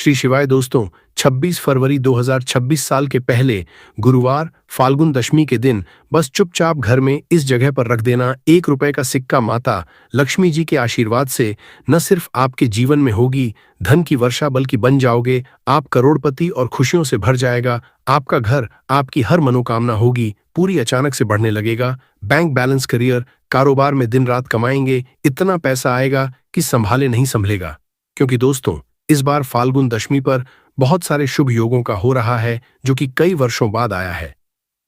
श्री शिवाय दोस्तों, 26 फरवरी 2026 साल के पहले गुरुवार फाल्गुन दशमी के दिन बस चुपचाप घर में इस जगह पर रख देना 1 रुपए का सिक्का माता लक्ष्मी जी के आशीर्वाद से न सिर्फ आपके जीवन में होगी धन की वर्षा, बल्कि बन जाओगे आप करोड़पति और खुशियों से भर जाएगा। आपका घर, आपकी हर मनोकामना होगी पूरी, अचानक से बढ़ने लगेगा। बैंक बैलेंस, करियर, कारोबार में दिन रात कमाएंगे, इतना पैसा आएगा कि संभाले नहीं संभलेगा। क्योंकि दोस्तों, इस बार फाल्गुन दशमी पर बहुत सारे शुभ योगों का हो रहा है जो कि कई वर्षों बाद आया है।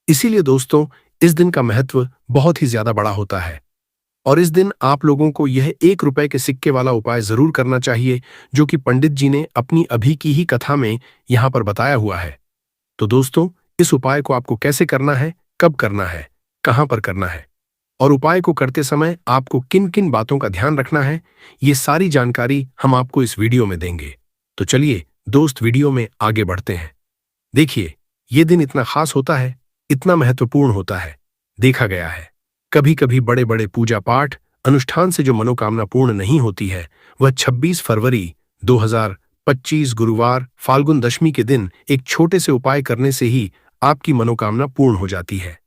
इसीलिए दोस्तों, इस दिन का महत्व बहुत ही ज्यादा बड़ा होता है और इस दिन आप लोगों को यह 1 रुपए के सिक्के वाला उपाय जरूर करना चाहिए जो कि पंडित जी ने अपनी अभी की ही कथा में यहां पर बताया हुआ है। तो दोस्तों, इस उपाय को आपको कैसे करना है, कब करना है, कहां पर करना है और उपाय को करते समय आपको किन किन बातों का ध्यान रखना है, ये सारी जानकारी हम आपको इस वीडियो में देंगे। तो चलिए दोस्त, वीडियो में आगे बढ़ते हैं। देखिए, ये दिन इतना खास होता है, इतना महत्वपूर्ण होता है। देखा गया है कभी कभी बड़े बड़े पूजा पाठ अनुष्ठान से जो मनोकामना पूर्ण नहीं होती है, वह 26 फरवरी 2025 गुरुवार फाल्गुन दशमी के दिन एक छोटे से उपाय करने से ही आपकी मनोकामना पूर्ण हो जाती है।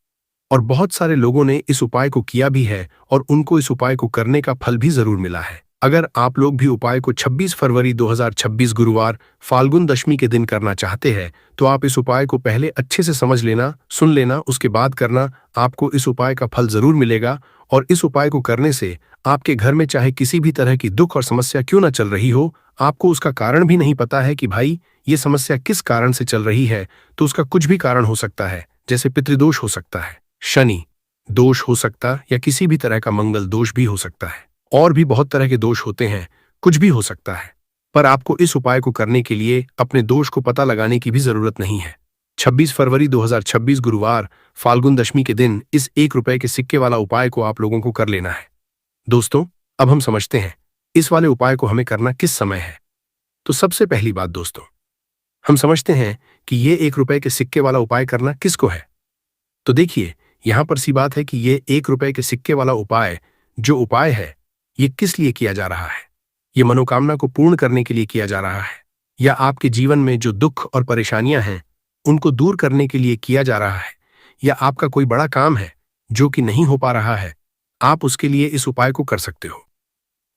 और बहुत सारे लोगों ने इस उपाय को किया भी है और उनको इस उपाय को करने का फल भी जरूर मिला है। अगर आप लोग भी उपाय को 26 फरवरी 2026 गुरुवार फाल्गुन दशमी के दिन करना चाहते हैं तो आप इस उपाय को पहले अच्छे से समझ लेना, सुन लेना, उसके बाद करना। आपको इस उपाय का फल जरूर मिलेगा और इस उपाय को करने से आपके घर में चाहे किसी भी तरह की दुख और समस्या क्यों ना चल रही हो, आपको उसका कारण भी नहीं पता है कि भाई ये समस्या किस कारण से चल रही है, तो उसका कुछ भी कारण हो सकता है। जैसे पितृदोष हो सकता है, शनि दोष हो सकता, या किसी भी तरह का मंगल दोष भी हो सकता है, और भी बहुत तरह के दोष होते हैं, कुछ भी हो सकता है। पर आपको इस उपाय को करने के लिए अपने दोष को पता लगाने की भी जरूरत नहीं है। 26 फरवरी 2026 गुरुवार फाल्गुन दशमी के दिन इस 1 रुपए के सिक्के वाला उपाय को आप लोगों को कर लेना है। दोस्तों, अब हम समझते हैं इस वाले उपाय को हमें करना किस समय है। तो सबसे पहली बात दोस्तों, हम समझते हैं कि ये 1 रुपए के सिक्के वाला उपाय करना किसको है। तो देखिए, यहां पर सी बात है कि ये 1 रुपए के सिक्के वाला उपाय जो उपाय है, ये किस लिए किया जा रहा है। ये मनोकामना को पूर्ण करने के लिए किया जा रहा है, या आपके जीवन में जो दुख और परेशानियां हैं उनको दूर करने के लिए किया जा रहा है, या आपका कोई बड़ा काम है जो कि नहीं हो पा रहा है, आप उसके लिए इस उपाय को कर सकते हो।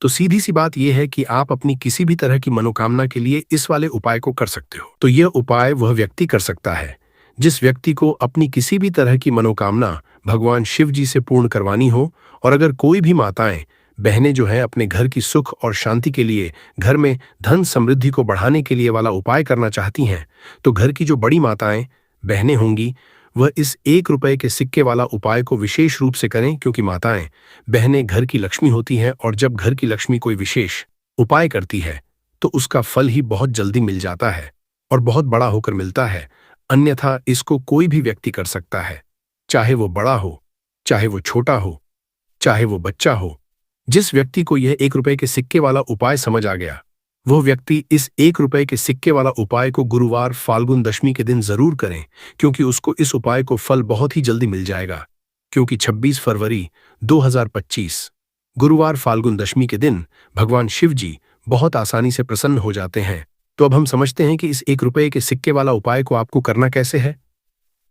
तो सीधी सी बात यह है कि आप अपनी किसी भी तरह की मनोकामना के लिए इस वाले उपाय को कर सकते हो। तो यह उपाय वह व्यक्ति कर सकता है जिस व्यक्ति को अपनी किसी भी तरह की मनोकामना भगवान शिव जी से पूर्ण करवानी हो। और अगर कोई भी माताएं बहनें जो हैं अपने घर की सुख और शांति के लिए, घर में धन समृद्धि को बढ़ाने के लिए वाला उपाय करना चाहती हैं, तो घर की जो बड़ी माताएं बहनें होंगी वह इस 1 रुपए के सिक्के वाला उपाय को विशेष रूप से करें, क्योंकि माताएं बहनें घर की लक्ष्मी होती हैं और जब घर की लक्ष्मी कोई विशेष उपाय करती है तो उसका फल ही बहुत जल्दी मिल जाता है और बहुत बड़ा होकर मिलता है। अन्यथा इसको कोई भी व्यक्ति कर सकता है, चाहे वो बड़ा हो, चाहे वो छोटा हो, चाहे वो बच्चा हो। जिस व्यक्ति को यह 1 रुपए के सिक्के वाला उपाय समझ आ गया, वह व्यक्ति इस 1 रुपए के सिक्के वाला उपाय को गुरुवार फाल्गुन दशमी के दिन जरूर करें, क्योंकि उसको इस उपाय को फल बहुत ही जल्दी मिल जाएगा। क्योंकि 26 फरवरी 2025 गुरुवार फाल्गुन दशमी के दिन भगवान शिव जी बहुत आसानी से प्रसन्न हो जाते हैं। तो अब हम समझते हैं कि इस 1 रुपए के सिक्के वाला उपाय को आपको करना कैसे है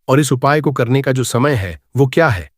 और इस उपाय को करने का जो समय है वो क्या है।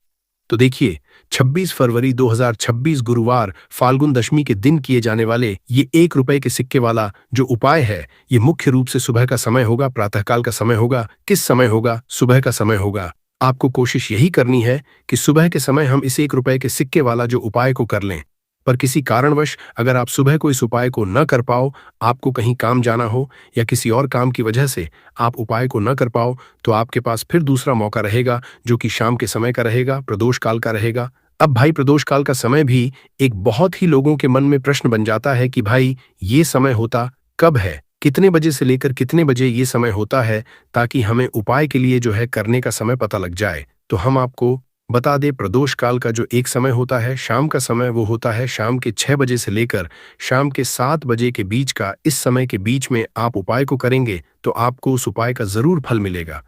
तो देखिए, 26 फरवरी 2026 गुरुवार फाल्गुन दशमी के दिन किए जाने वाले ये 1 रुपए के सिक्के वाला जो उपाय है, ये मुख्य रूप से सुबह का समय होगा, प्रातःकाल का समय होगा। किस समय होगा? सुबह का समय होगा। आपको कोशिश यही करनी है कि सुबह के समय हम इस 1 रुपए के सिक्के वाला जो उपाय को कर लें। पर किसी कारणवश अगर आप सुबह को इस उपाय को न कर पाओ, आपको कहीं काम जाना हो या किसी और काम की वजह से आप उपाय को न कर पाओ, तो आपके पास फिर दूसरा मौका रहेगा जो कि शाम के समय का रहेगा, प्रदोष काल का रहेगा। अब भाई, प्रदोष काल का समय भी एक बहुत ही लोगों के मन में प्रश्न बन जाता है कि भाई ये समय होता कब है, कितने बजे से लेकर कितने बजे ये समय होता है, ताकि हमें उपाय के लिए जो है करने का समय पता लग जाए। तो हम आपको बता दे, प्रदोष काल का जो एक समय होता है शाम का समय, वो होता है शाम के 6 बजे से लेकर शाम के 7 बजे के बीच का। इस समय के बीच में आप उपाय को करेंगे तो आपको उस उपाय का जरूर फल मिलेगा।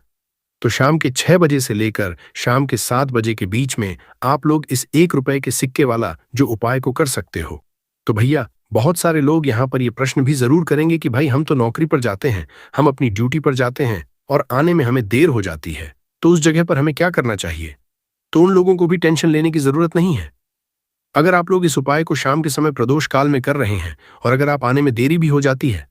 तो शाम के 6 बजे से लेकर शाम के 7 बजे के बीच में आप लोग इस 1 रुपए के सिक्के वाला जो उपाय को कर सकते हो। तो भैया, बहुत सारे लोग यहाँ पर ये प्रश्न भी जरूर करेंगे कि भाई हम तो नौकरी पर जाते हैं, हम अपनी ड्यूटी पर जाते हैं और आने में हमें देर हो जाती है, तो उस जगह पर हमें क्या करना चाहिए? तो उन लोगों को भी टेंशन लेने की जरूरत नहीं है। अगर आप लोग इस उपाय को शाम के समय प्रदोष काल में कर रहे हैं और अगर आप आने में देरी भी हो जाती है,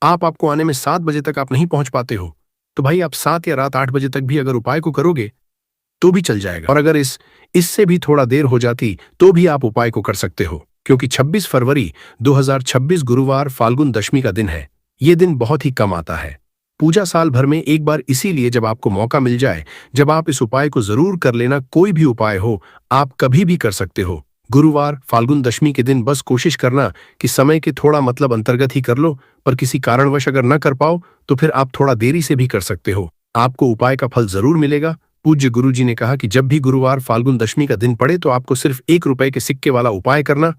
आपको आने में 7 बजे तक आप नहीं पहुंच पाते हो, तो भाई आप 7 या रात 8 बजे तक भी अगर उपाय को करोगे तो भी चल जाएगा। और अगर इससे भी थोड़ा देर हो जाती तो भी आप उपाय को कर सकते हो, क्योंकि 26 फरवरी 2026 गुरुवार फाल्गुन दशमी का दिन है। ये दिन बहुत ही कम आता है। पूजा साल भर में एक बार, इसीलिए जब आपको मौका मिल जाए, जब आप इस उपाय को जरूर कर लेना। कोई भी उपाय हो, आप कभी भी कर सकते हो। गुरुवार फाल्गुन दशमी के दिन बस कोशिश करना कि समय के थोड़ा मतलब अंतर्गत ही कर लो, पर किसी कारणवश अगर न कर पाओ तो फिर आप थोड़ा देरी से भी कर सकते हो। आपको उपाय का फल जरूर मिलेगा। पूज्य गुरु जी ने कहा कि जब भी गुरुवार फाल्गुन दशमी का दिन पड़े तो आपको सिर्फ 1 रुपए के सिक्के वाला उपाय करना।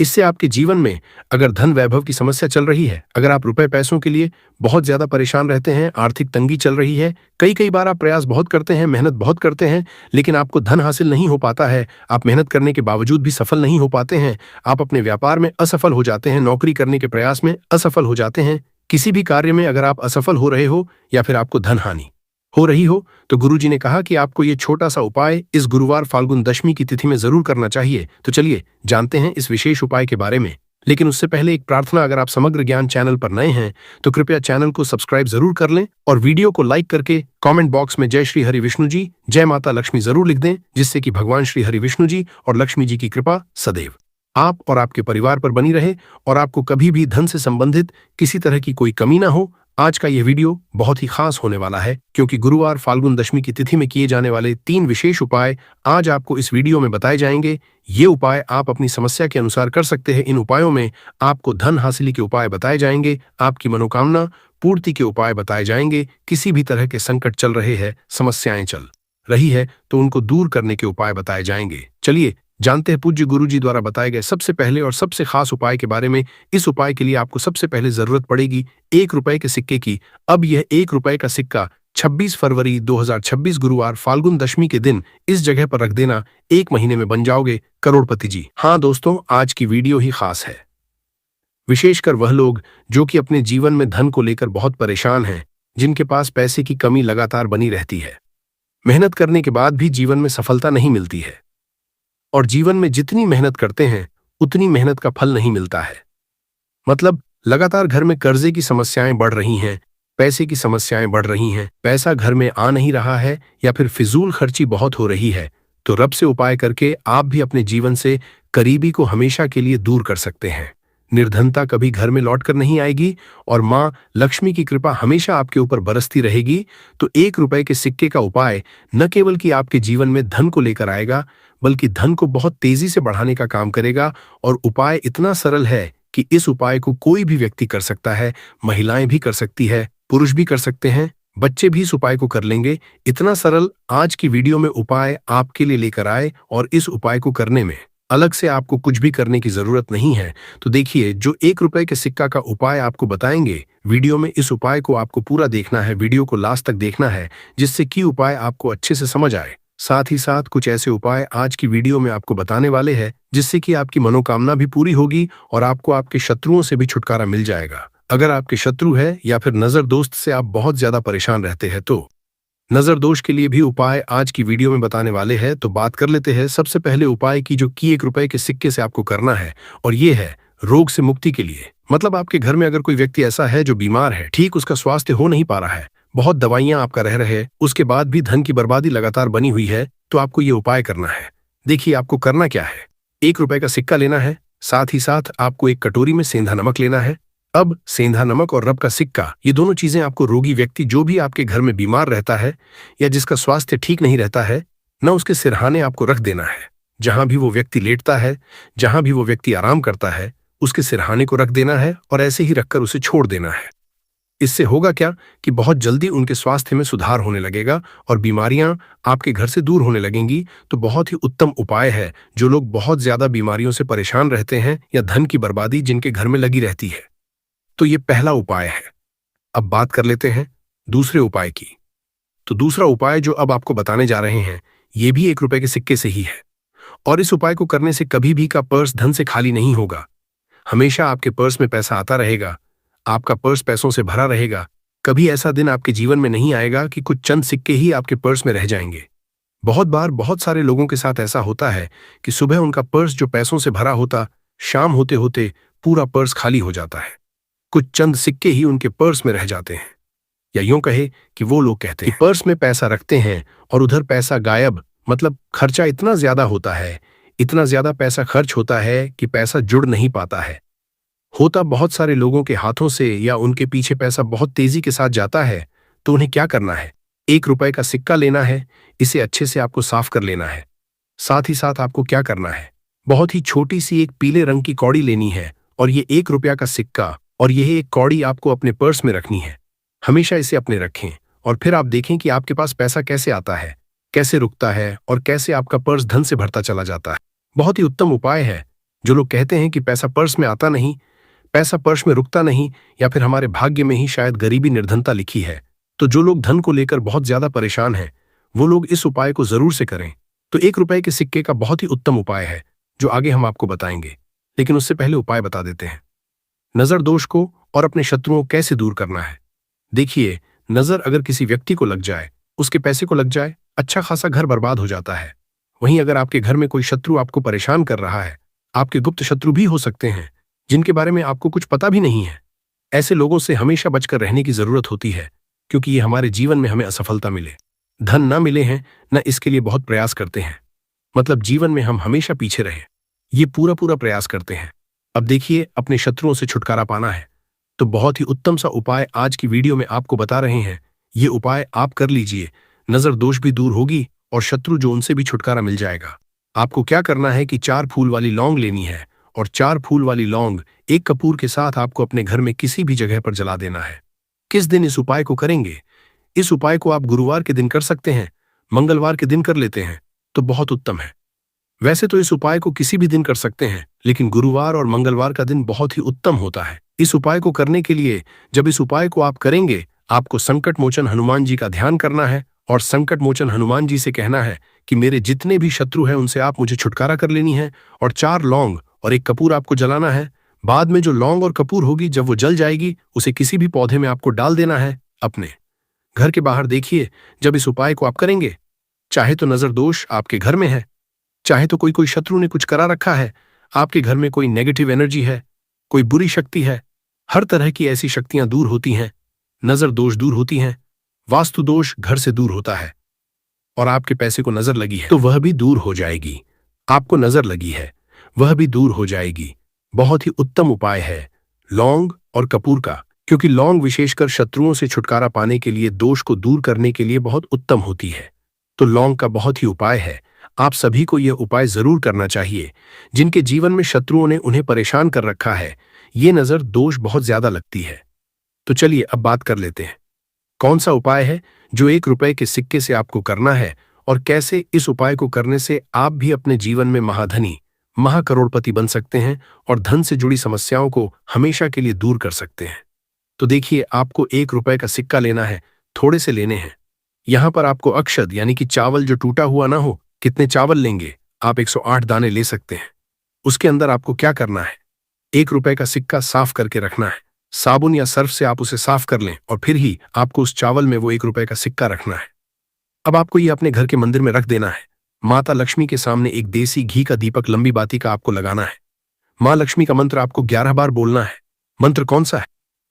इससे आपके जीवन में अगर धन वैभव की समस्या चल रही है, अगर आप रुपए पैसों के लिए बहुत ज्यादा परेशान रहते हैं, आर्थिक तंगी चल रही है, कई बार आप प्रयास बहुत करते हैं, मेहनत बहुत करते हैं, लेकिन आपको धन हासिल नहीं हो पाता है, आप मेहनत करने के बावजूद भी सफल नहीं हो पाते हैं, आप अपने व्यापार में असफल हो जाते हैं, नौकरी करने के प्रयास में असफल हो जाते हैं, किसी भी कार्य में अगर आप असफल हो रहे हो या फिर आपको धन हानि हो रही हो, तो गुरुजी ने कहा कि आपको ये छोटा सा उपाय इस गुरुवार फाल्गुन दशमी की तिथि में जरूर करना चाहिए। तो चलिए जानते हैं इस विशेष उपाय के बारे में। लेकिन उससे पहले एक प्रार्थना, अगर आप समग्र ज्ञान चैनल पर नए हैं तो कृपया चैनल को सब्सक्राइब जरूर कर लें और वीडियो को लाइक करके कमेंट बॉक्स में जय श्री हरि विष्णु जी, जय माता लक्ष्मी जरूर लिख दें, जिससे कि भगवान श्री हरि विष्णु जी और लक्ष्मी जी की कृपा सदैव आप और आपके परिवार पर बनी रहे और आपको कभी भी धन से संबंधित किसी तरह की कोई कमी ना हो। आज का यह वीडियो बहुत ही खास होने वाला है, क्योंकि गुरुवार फाल्गुन दशमी की तिथि में किए जाने वाले 3 विशेष उपाय आज आपको इस वीडियो में बताए जाएंगे। ये उपाय आप अपनी समस्या के अनुसार कर सकते हैं। इन उपायों में आपको धन हासिल के उपाय बताए जाएंगे, आपकी मनोकामना पूर्ति के उपाय बताए जाएंगे, किसी भी तरह के संकट चल रहे हैं, समस्याएं चल रही है तो उनको दूर करने के उपाय बताए जाएंगे। चलिए जानते हैं पूज्य गुरु जी द्वारा बताए गए सबसे पहले और सबसे खास उपाय के बारे में। इस उपाय के लिए आपको सबसे पहले जरूरत पड़ेगी 1 रुपए के सिक्के की। अब यह 1 रुपए का सिक्का 26 फरवरी 2026 गुरुवार फाल्गुन दशमी के दिन इस जगह पर रख देना। 1 महीने में बन जाओगे करोड़पति जी। हाँ दोस्तों, आज की वीडियो ही खास है, विशेषकर वह लोग जो कि अपने जीवन में धन को लेकर बहुत परेशान हैं, जिनके पास पैसे की कमी लगातार बनी रहती है, मेहनत करने के बाद भी जीवन में सफलता नहीं मिलती है और जीवन में जितनी मेहनत करते हैं उतनी मेहनत का फल नहीं मिलता है। मतलब लगातार घर में कर्जे की समस्याएं बढ़ रही हैं, पैसे की समस्याएं बढ़ रही हैं, पैसा घर में आ नहीं रहा है या फिर फिजूल खर्ची बहुत हो रही है। तो रब से उपाय करके आप भी अपने जीवन से करीबी को हमेशा के लिए दूर कर सकते हैं। निर्धनता कभी घर में लौट कर नहीं आएगी और माँ लक्ष्मी की कृपा हमेशा आपके ऊपर बरसती रहेगी। तो 1 रुपए के सिक्के का उपाय न केवल कि आपके जीवन में धन को लेकर आएगा, बल्कि धन को बहुत तेजी से बढ़ाने का काम करेगा। और उपाय इतना सरल है कि इस उपाय को कोई भी व्यक्ति कर सकता है, महिलाएं भी कर सकती है, पुरुष भी कर सकते हैं, बच्चे भी इस उपाय को कर लेंगे। इतना सरल आज की वीडियो में उपाय आपके लिए लेकर आए और इस उपाय को करने में अलग से आपको कुछ भी करने की जरूरत नहीं है। तो देखिए, जो 1 रुपए के सिक्का का उपाय आपको बताएंगे वीडियो में, इस उपाय को आपको पूरा देखना है, वीडियो को लास्ट तक देखना है, जिससे कि उपाय आपको अच्छे से समझ आए। साथ ही साथ कुछ ऐसे उपाय आज की वीडियो में आपको बताने वाले हैं जिससे कि आपकी मनोकामना भी पूरी होगी और आपको आपके शत्रुओं से भी छुटकारा मिल जाएगा। अगर आपके शत्रु है या फिर नजर दोस्त से आप बहुत ज्यादा परेशान रहते हैं तो नजर दोष के लिए भी उपाय आज की वीडियो में बताने वाले हैं। तो बात कर लेते हैं सबसे पहले उपाय की, जो कि 1 रुपए के सिक्के से आपको करना है, और ये है रोग से मुक्ति के लिए। मतलब आपके घर में अगर कोई व्यक्ति ऐसा है जो बीमार है, ठीक उसका स्वास्थ्य हो नहीं पा रहा है, बहुत दवाइयां आपका रह रहे हैं, उसके बाद भी धन की बर्बादी लगातार बनी हुई है, तो आपको ये उपाय करना है। देखिए आपको करना क्या है, 1 रुपए का सिक्का लेना है, साथ ही साथ आपको एक कटोरी में सेंधा नमक लेना है। अब सेंधा नमक और रब का सिक्का, ये दोनों चीजें आपको रोगी व्यक्ति जो भी आपके घर में बीमार रहता है या जिसका स्वास्थ्य ठीक नहीं रहता है, न उसके सिरहाने आपको रख देना है। जहां भी वो व्यक्ति लेटता है, जहां भी वो व्यक्ति आराम करता है, उसके सिरहाने को रख देना है और ऐसे ही रखकर उसे छोड़ देना है। इससे होगा क्या कि बहुत जल्दी उनके स्वास्थ्य में सुधार होने लगेगा और बीमारियां आपके घर से दूर होने लगेंगी। तो बहुत ही उत्तम उपाय है जो लोग बहुत ज्यादा बीमारियों से परेशान रहते हैं या धन की बर्बादी जिनके घर में लगी रहती है। तो ये पहला उपाय है। अब बात कर लेते हैं दूसरे उपाय की। तो दूसरा उपाय जो अब आपको बताने जा रहे हैं, ये भी 1 रुपए के सिक्के से ही है और इस उपाय को करने से कभी भी का पर्स धन से खाली नहीं होगा। हमेशा आपके पर्स में पैसा आता रहेगा, आपका पर्स पैसों से भरा रहेगा। कभी ऐसा दिन आपके जीवन में नहीं आएगा कि कुछ चंद सिक्के ही आपके पर्स में रह जाएंगे। बहुत बार बहुत सारे लोगों के साथ ऐसा होता है कि सुबह उनका पर्स जो पैसों से भरा होता, शाम होते होते पूरा पर्स खाली हो जाता है। कुछ चंद सिक्के ही उनके पर्स में रह जाते हैं। या यूं कहे कि वो लोग कहते हैं पर्स में पैसा रखते हैं और उधर पैसा गायब, मतलब खर्चा इतना ज्यादा होता है, इतना ज्यादा पैसा खर्च होता है कि पैसा जुड़ नहीं पाता है। होता बहुत सारे लोगों के हाथों से या उनके पीछे पैसा बहुत तेजी के साथ जाता है, तो उन्हें क्या करना है? 1 रुपए का सिक्का लेना है, इसे अच्छे से आपको साफ कर लेना है। साथ ही साथ आपको क्या करना है? बहुत ही छोटी सी एक पीले रंग की कौड़ी लेनी है और ये 1 रुपया का सिक्का और यह एक कौड़ी आपको अपने पर्स में रखनी है। हमेशा इसे अपने रखें और फिर आप देखें कि आपके पास पैसा कैसे आता है, कैसे रुकता है और कैसे आपका पर्स धन से भरता चला जाता है। बहुत ही उत्तम उपाय है। जो लोग कहते हैं कि पैसा पर्स में आता नहीं, पैसा पर्स में रुकता नहीं, या फिर हमारे भाग्य में ही शायद गरीबी निर्धनता लिखी है, तो जो लोग धन को लेकर बहुत ज्यादा परेशान हैं, वो लोग इस उपाय को जरूर से करें। तो 1 रुपए के सिक्के का बहुत ही उत्तम उपाय है जो आगे हम आपको बताएंगे, लेकिन उससे पहले उपाय बता देते हैं। नजर दोष को और अपने शत्रुओं को कैसे दूर करना है। देखिए, नजर अगर किसी व्यक्ति को लग जाए, उसके पैसे को लग जाए, अच्छा खासा घर बर्बाद हो जाता है। वहीं अगर आपके घर में कोई शत्रु आपको परेशान कर रहा है, आपके गुप्त शत्रु भी हो सकते हैं जिनके बारे में आपको कुछ पता भी नहीं है, ऐसे लोगों से हमेशा बचकर रहने की जरूरत होती है, क्योंकि ये हमारे जीवन में हमें असफलता मिले, धन ना मिले हैं, न इसके लिए बहुत प्रयास करते हैं। मतलब जीवन में हम हमेशा पीछे रहे, ये पूरा पूरा प्रयास करते हैं। अब देखिए, अपने शत्रुओं से छुटकारा पाना है तो बहुत ही उत्तम सा उपाय आज की वीडियो में आपको बता रहे हैं। ये उपाय आप कर लीजिए, नजर दोष भी दूर होगी और शत्रु जो उनसे भी छुटकारा मिल जाएगा। आपको क्या करना है कि 4 फूल वाली लौंग लेनी है और 4 फूल वाली लौंग एक कपूर के साथ आपको अपने घर में किसी भी जगह पर जला देना है। किस दिन इस उपाय को करेंगे? इस उपाय को आप गुरुवार के दिन कर सकते हैं, मंगलवार के दिन कर लेते हैं तो बहुत उत्तम है। वैसे तो इस उपाय को किसी भी दिन कर सकते हैं, लेकिन गुरुवार और मंगलवार का दिन बहुत ही उत्तम होता है इस उपाय को करने के लिए। जब इस उपाय को आप करेंगे, आपको संकट मोचन हनुमान जी का ध्यान करना है और संकट मोचन हनुमान जी से कहना है कि मेरे जितने भी शत्रु हैं उनसे आप मुझे छुटकारा कर लेनी है, और 4 लौंग और एक कपूर आपको जलाना है। बाद में जो लौंग और कपूर होगी, जब वो जल जाएगी, उसे किसी भी पौधे में आपको डाल देना है अपने घर के बाहर। देखिए, जब इस उपाय को आप करेंगे, चाहे तो नजर दोष आपके घर में है, चाहे तो कोई शत्रु ने कुछ करा रखा है, आपके घर में कोई नेगेटिव एनर्जी है, कोई बुरी शक्ति है, हर तरह की ऐसी शक्तियां दूर होती हैं, नजर दोष दूर होती हैं, वास्तु दोष घर से दूर होता है, और आपके पैसे को नजर लगी है तो वह भी दूर हो जाएगी। आपको नजर लगी है, वह भी दूर हो जाएगी। बहुत ही उत्तम उपाय है लौंग और कपूर का, क्योंकि लौंग विशेषकर शत्रुओं से छुटकारा पाने के लिए, दोष को दूर करने के लिए बहुत उत्तम होती है। तो लौंग का बहुत ही उपाय है। आप सभी को यह उपाय जरूर करना चाहिए जिनके जीवन में शत्रुओं ने उन्हें परेशान कर रखा है, ये नजर दोष बहुत ज्यादा लगती है। तो चलिए अब बात कर लेते हैं, कौन सा उपाय है जो 1 रुपए के सिक्के से आपको करना है और कैसे इस उपाय को करने से आप भी अपने जीवन में महाधनी, महाकरोड़पति बन सकते हैं और धन से जुड़ी समस्याओं को हमेशा के लिए दूर कर सकते हैं। तो देखिए, आपको 1 रुपए का सिक्का लेना है, थोड़े से लेने हैं। यहां पर आपको अक्षत यानी कि चावल जो टूटा हुआ ना हो, कितने चावल लेंगे? आप 108 दाने ले सकते हैं। उसके अंदर आपको क्या करना है? 1 रुपए का सिक्का साफ करके रखना है। साबुन या सर्फ से आप उसे साफ कर लें और फिर ही आपको उस चावल में वो 1 रुपए का सिक्का रखना है। अब आपको ये अपने घर के मंदिर में रख देना है। माता लक्ष्मी के सामने एक देसी घी का दीपक लंबी बाती का आपको लगाना है। माँ लक्ष्मी का मंत्र आपको 11 बार बोलना है। मंत्र कौन सा है?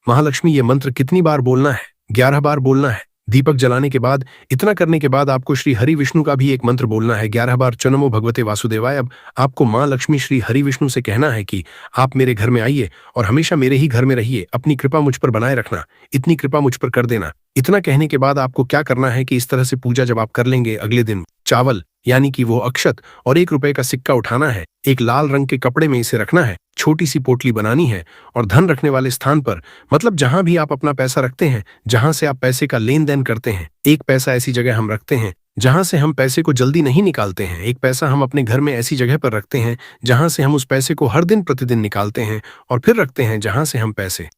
महालक्ष्मी, ये मंत्र कितनी बार बोलना है? 11 बार बोलना है। दीपक जलाने के बाद, इतना करने के बाद आपको श्री हरि विष्णु का भी एक मंत्र बोलना है 11 बार, चनमो भगवते वासुदेवाय। अब आपको माँ लक्ष्मी श्री हरि विष्णु से कहना है कि आप मेरे घर में आइए और हमेशा मेरे ही घर में रहिए, अपनी कृपा मुझ पर बनाए रखना, इतनी कृपा मुझ पर कर देना। इतना कहने के बाद आपको क्या करना है कि इस तरह से पूजा जब आप कर लेंगे, अगले दिन चावल यानी कि वो अक्षत और 1 रुपए का सिक्का उठाना है, एक लाल रंग के कपड़े में इसे रखना है, छोटी सी पोटली बनानी है और धन रखने वाले स्थान पर, मतलब जहां भी आप अपना पैसा रखते हैं, जहां से आप पैसे का लेन देन करते हैं, एक पैसा ऐसी जगह हम रखते हैं जहां से हम पैसे को जल्दी नहीं निकालते हैं। एक पैसा हम अपने घर में ऐसी जगह पर रखते हैं जहां से हम उस पैसे को हर दिन प्रतिदिन निकालते हैं और फिर रखते हैं जहां से हम पैसे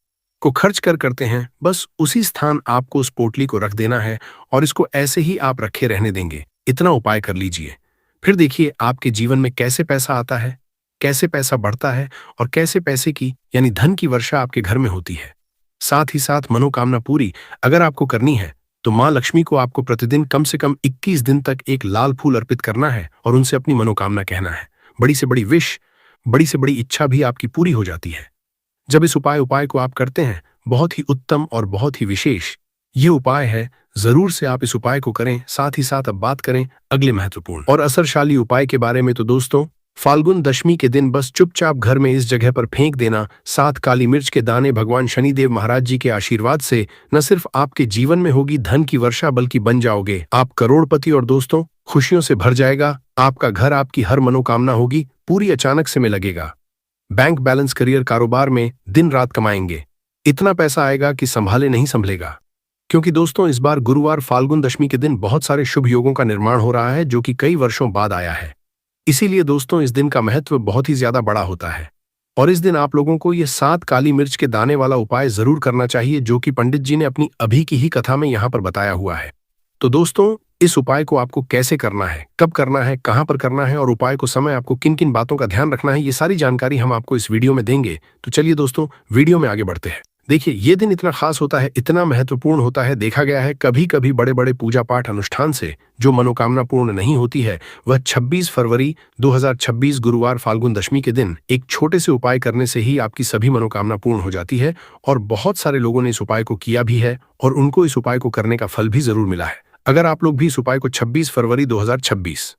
को खर्च करते हैं। बस उसी स्थान आपको उस पोटली को रख देना है और इसको ऐसे ही आप रखे रहने देंगे। इतना उपाय कर लीजिए, फिर देखिए आपके जीवन में कैसे पैसा आता है। कैसे पैसा बढ़ता है और कैसे पैसे की यानी धन की वर्षा आपके घर में होती है। साथ ही साथ मनोकामना पूरी अगर आपको करनी है तो माँ लक्ष्मी को आपको प्रतिदिन कम से कम 21 दिन तक एक लाल फूल अर्पित करना है और उनसे अपनी मनोकामना कहना है। बड़ी से बड़ी विश, बड़ी से बड़ी इच्छा भी आपकी पूरी हो जाती है जब इस उपाय को आप करते हैं। बहुत ही उत्तम और बहुत ही विशेष ये उपाय है, जरूर से आप इस उपाय को करें। साथ ही साथ अब बात करें अगले महत्वपूर्ण और असरशाली उपाय के बारे में तो दोस्तों, फाल्गुन दशमी के दिन बस चुपचाप घर में इस जगह पर फेंक देना 7 काली मिर्च के दाने भगवान शनिदेव महाराज जी के आशीर्वाद से न सिर्फ आपके जीवन में होगी धन की वर्षा बल्कि बन जाओगे आप करोड़पति और दोस्तों खुशियों से भर जाएगा। आपका घर आपकी हर मनोकामना होगी पूरी अचानक से में लगेगा। बैंक बैलेंस, करियर, कारोबार में दिन रात कमाएंगे, इतना पैसा आएगा कि संभाले नहीं संभलेगा। क्योंकि दोस्तों इस बार गुरुवार फाल्गुन दशमी के दिन बहुत सारे शुभ योगों का निर्माण हो रहा है जो कि कई वर्षों बाद आया है। इसीलिए दोस्तों इस दिन का महत्व बहुत ही ज्यादा बड़ा होता है और इस दिन आप लोगों को ये 7 काली मिर्च के दाने वाला उपाय जरूर करना चाहिए जो कि पंडित जी ने अपनी अभी की ही कथा में यहाँ पर बताया हुआ है। तो दोस्तों इस उपाय को आपको कैसे करना है, कब करना है, कहाँ पर करना है और उपाय को समय आपको किन किन बातों का ध्यान रखना है, ये सारी जानकारी हम आपको इस वीडियो में देंगे। तो चलिए दोस्तों वीडियो में आगे बढ़ते हैं। देखिए ये दिन इतना खास होता है, इतना महत्वपूर्ण होता है, देखा गया है कभी कभी बड़े बड़े पूजा पाठ अनुष्ठान से जो मनोकामना पूर्ण नहीं होती है वह 26 फरवरी 2026 गुरुवार फाल्गुन दशमी के दिन एक छोटे से उपाय करने से ही आपकी सभी मनोकामना पूर्ण हो जाती है। और बहुत सारे लोगों ने इस उपाय को किया भी है और उनको इस उपाय को करने का फल भी जरूर मिला है। अगर आप लोग भी इस उपाय को 26 फरवरी 2026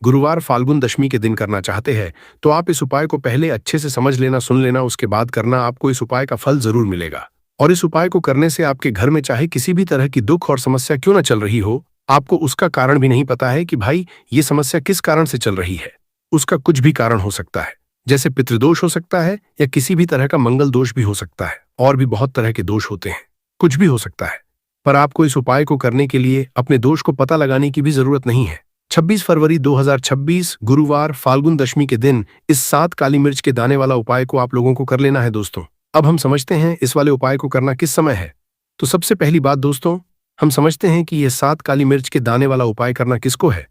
गुरुवार फाल्गुन दशमी के दिन करना चाहते हैं तो आप इस उपाय को पहले अच्छे से समझ लेना, सुन लेना, उसके बाद करना, आपको इस उपाय का फल जरूर मिलेगा। और इस उपाय को करने से आपके घर में चाहे किसी भी तरह की दुख और समस्या क्यों न चल रही हो, आपको उसका कारण भी नहीं पता है कि भाई ये समस्या किस कारण से चल रही है, उसका कुछ भी कारण हो सकता है, जैसे पितृदोष हो सकता है या किसी भी तरह का मंगल दोष भी हो सकता है और भी बहुत तरह के दोष होते हैं, कुछ भी हो सकता है। पर आपको इस उपाय को करने के लिए अपने दोष को पता लगाने की भी जरूरत नहीं है। 26 फरवरी 2026 गुरुवार फाल्गुन दशमी के दिन इस 7 काली मिर्च के दाने वाला उपाय को आप लोगों को कर लेना है। दोस्तों अब हम समझते हैं इस वाले उपाय को करना किस समय है। तो सबसे पहली बात दोस्तों, हम समझते हैं कि ये 7 काली मिर्च के दाने वाला उपाय करना किसको है।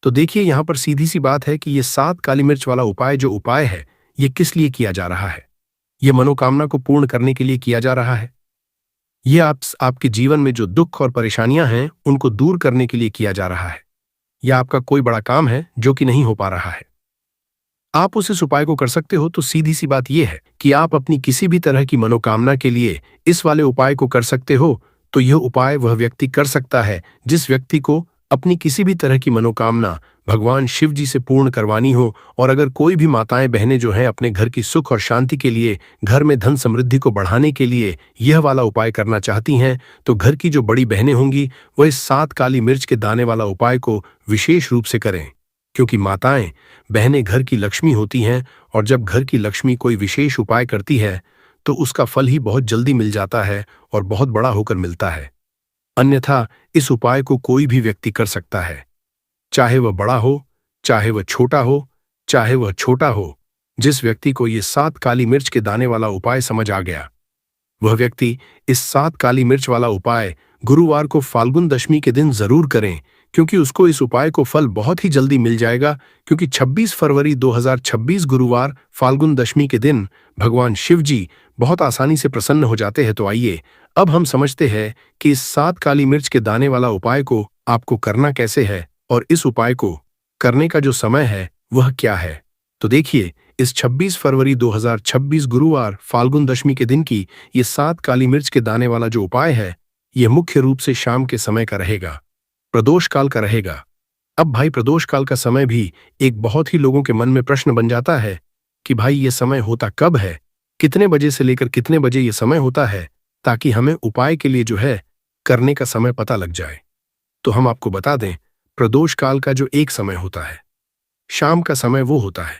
तो देखिए यहाँ पर सीधी सी बात है कि ये 7 काली मिर्च वाला उपाय जो उपाय है ये किस लिए किया जा रहा है। ये मनोकामना को पूर्ण करने के लिए किया जा रहा है। ये आपके जीवन में जो दुख और परेशानियां हैं उनको दूर करने के लिए किया जा रहा है। या आपका कोई बड़ा काम है जो कि नहीं हो पा रहा है, आप उस इस उपाय को कर सकते हो। तो सीधी सी बात यह है कि आप अपनी किसी भी तरह की मनोकामना के लिए इस वाले उपाय को कर सकते हो। तो यह उपाय वह व्यक्ति कर सकता है जिस व्यक्ति को अपनी किसी भी तरह की मनोकामना भगवान शिव जी से पूर्ण करवानी हो। और अगर कोई भी माताएं बहनें जो हैं अपने घर की सुख और शांति के लिए, घर में धन समृद्धि को बढ़ाने के लिए यह वाला उपाय करना चाहती हैं तो घर की जो बड़ी बहनें होंगी वह इस 7 काली मिर्च के दाने वाला उपाय को विशेष रूप से करें। क्योंकि माताएं बहनें घर की लक्ष्मी होती हैं और जब घर की लक्ष्मी कोई विशेष उपाय करती है तो उसका फल ही बहुत जल्दी मिल जाता है और बहुत बड़ा होकर मिलता है। अन्यथा इस उपाय को कोई भी व्यक्ति कर सकता है, चाहे वह बड़ा हो, चाहे वह छोटा हो, चाहे वह छोटा हो। जिस व्यक्ति को ये 7 काली मिर्च के दाने वाला उपाय समझ आ गया वह व्यक्ति इस 7 काली मिर्च वाला उपाय गुरुवार को फाल्गुन दशमी के दिन जरूर करें, क्योंकि उसको इस उपाय को फल बहुत ही जल्दी मिल जाएगा। क्योंकि 26 फरवरी 2026 गुरुवार फाल्गुन दशमी के दिन भगवान शिव जी बहुत आसानी से प्रसन्न हो जाते हैं। तो आइए अब हम समझते हैं कि इस 7 काली मिर्च के दाने वाला उपाय को आपको करना कैसे है और इस उपाय को करने का जो समय है वह क्या है। तो देखिए इस 26 फरवरी 2026 गुरुवार फाल्गुन दशमी के दिन की ये 7 काली मिर्च के दाने वाला जो उपाय है यह मुख्य रूप से शाम के समय का रहेगा, प्रदोष काल का रहेगा। अब भाई प्रदोष काल का समय भी एक बहुत ही लोगों के मन में प्रश्न बन जाता है कि भाई ये समय होता कब है, कितने बजे से लेकर कितने बजे ये समय होता है, ताकि हमें उपाय के लिए जो है करने का समय पता लग जाए। तो हम आपको बता दें, प्रदोष काल का जो एक समय होता है, शाम का समय, वो होता है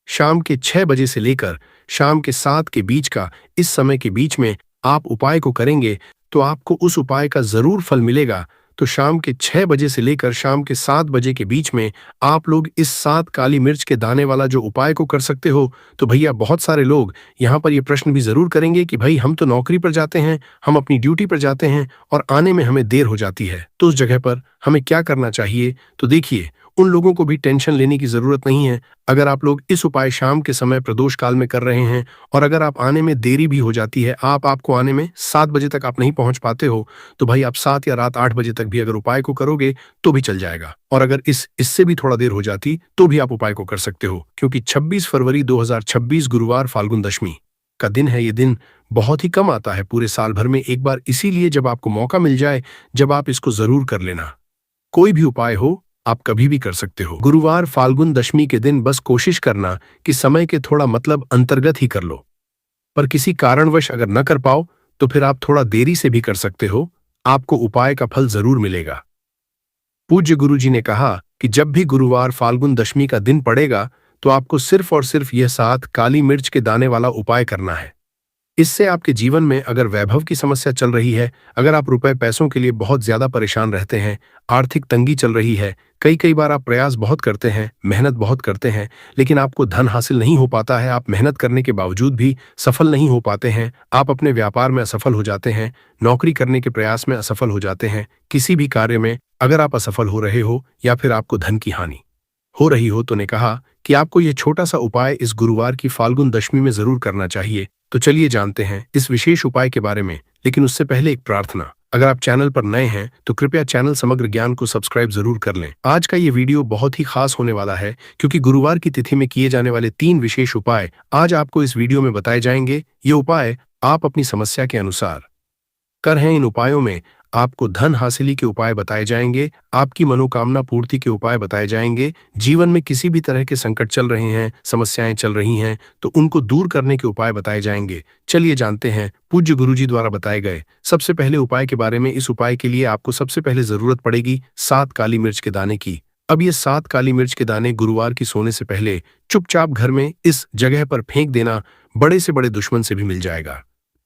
शाम के 6 बजे से लेकर शाम के 7 के बीच का। इस समय के बीच में आप उपाय को करेंगे तो आपको उस उपाय का जरूर फल मिलेगा। तो शाम के 6 बजे से लेकर शाम के 7 बजे के बीच में आप लोग इस 7 काली मिर्च के दाने वाला जो उपाय को कर सकते हो। तो भैया बहुत सारे लोग यहाँ पर ये प्रश्न भी जरूर करेंगे कि भाई हम तो नौकरी पर जाते हैं, हम अपनी ड्यूटी पर जाते हैं और आने में हमें देर हो जाती है, तो उस जगह पर हमें क्या करना चाहिए। तो देखिए उन लोगों को भी टेंशन लेने की जरूरत नहीं है। अगर आप लोग इस उपाय शाम के समय प्रदोष काल में कर रहे हैं और अगर आप आने में देरी भी हो जाती है, आपको आने में 7 बजे तक आप नहीं पहुंच पाते हो, तो भाई आप 7 या रात 8 बजे तक भी अगर उपाय को करोगे तो भी चल जाएगा। और अगर इससे भी थोड़ा देर हो जाती तो भी आप उपाय को कर सकते हो, क्योंकि 26 फरवरी 2026 गुरुवार फाल्गुन दशमी का दिन है। ये दिन बहुत ही कम आता है पूरे साल भर में एक बार, इसीलिए जब आपको मौका मिल जाए, जब आप इसको जरूर कर लेना। कोई भी उपाय हो, आप कभी भी कर सकते हो। गुरुवार फाल्गुन दशमी के दिन बस कोशिश करना कि समय के थोड़ा मतलब अंतर्गत ही कर लो। पर किसी कारणवश अगर न कर पाओ तो फिर आप थोड़ा देरी से भी कर सकते हो, आपको उपाय का फल जरूर मिलेगा। पूज्य गुरु जी ने कहा कि जब भी गुरुवार फाल्गुन दशमी का दिन पड़ेगा तो आपको सिर्फ और सिर्फ यह 7 काली मिर्च के दाने वाला उपाय करना है। इससे आपके जीवन में अगर वैभव की समस्या चल रही है, अगर आप रुपए पैसों के लिए बहुत ज्यादा परेशान रहते हैं, आर्थिक तंगी चल रही है, कई बार आप प्रयास बहुत करते हैं, मेहनत बहुत करते हैं, लेकिन आपको धन हासिल नहीं हो पाता है, आप मेहनत करने के बावजूद भी सफल नहीं हो पाते हैं, आप अपने व्यापार में असफल हो जाते हैं, नौकरी करने के प्रयास में असफल हो जाते हैं, किसी भी कार्य में अगर आप असफल हो रहे हो या फिर आपको धन की हानि हो रही हो, तो ने कहा कि आपको यह छोटा सा उपाय इस गुरुवार की फाल्गुन दशमी में जरूर करना चाहिए। तो चलिए जानते हैं इस विशेष उपाय के बारे में, लेकिन उससे पहले एक प्रार्थना। अगर आप चैनल पर नए हैं तो कृपया चैनल समग्र ज्ञान को सब्सक्राइब जरूर कर लें। आज का ये वीडियो बहुत ही खास होने वाला है, क्योंकि गुरुवार की तिथि में किए जाने वाले 3 विशेष उपाय आज आपको इस वीडियो में बताए जाएंगे। ये उपाय आप अपनी समस्या के अनुसार कर हैं। इन उपायों में आपको धन हासिली के उपाय बताए जाएंगे, आपकी मनोकामना पूर्ति के उपाय बताए जाएंगे, जीवन में किसी भी तरह के संकट चल रहे हैं, समस्याएं चल रही हैं तो उनको दूर करने के उपाय बताए जाएंगे। चलिए जानते हैं पूज्य गुरुजी द्वारा बताए गए सबसे पहले उपाय के बारे में। इस उपाय के लिए आपको सबसे पहले जरूरत पड़ेगी 7 काली मिर्च के दाने की। अब ये 7 काली मिर्च के दाने गुरुवार की सोने से पहले चुपचाप घर में इस जगह पर फेंक देना, बड़े से बड़े दुश्मन से भी मिल जाएगा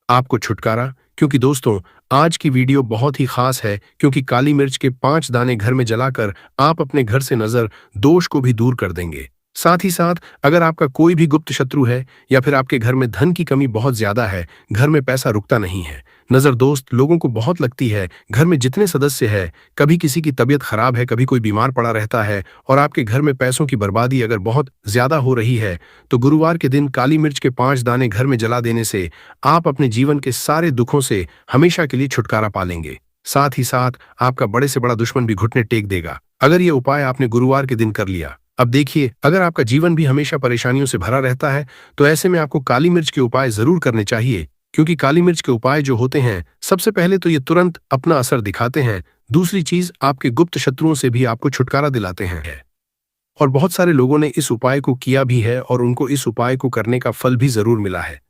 आपको छुटकारा। क्योंकि दोस्तों आज की वीडियो बहुत ही खास है, क्योंकि काली मिर्च के 5 दाने घर में जलाकर आप अपने घर से नजर दोष को भी दूर कर देंगे। साथ ही साथ अगर आपका कोई भी गुप्त शत्रु है या फिर आपके घर में धन की कमी बहुत ज्यादा है, घर में पैसा रुकता नहीं है, नजर दोस्त लोगों को बहुत लगती है, घर में जितने सदस्य है, कभी किसी की तबीयत खराब है, कभी कोई बीमार पड़ा रहता है और आपके घर में पैसों की बर्बादी अगर बहुत ज्यादा हो रही है, तो गुरुवार के दिन काली मिर्च के 5 दाने घर में जला देने से आप अपने जीवन के सारे दुखों से हमेशा के लिए छुटकारा पा लेंगे। साथ ही साथ आपका बड़े से बड़ा दुश्मन भी घुटने टेक देगा अगर ये उपाय आपने गुरुवार के दिन कर लिया। अब देखिए, अगर आपका जीवन भी हमेशा परेशानियों से भरा रहता है तो ऐसे में आपको काली मिर्च के उपाय जरूर करने चाहिए, क्योंकि काली मिर्च के उपाय जो होते हैं, सबसे पहले तो ये तुरंत अपना असर दिखाते हैं, दूसरी चीज आपके गुप्त शत्रुओं से भी आपको छुटकारा दिलाते हैं। और बहुत सारे लोगों ने इस उपाय को किया भी है और उनको इस उपाय को करने का फल भी जरूर मिला है।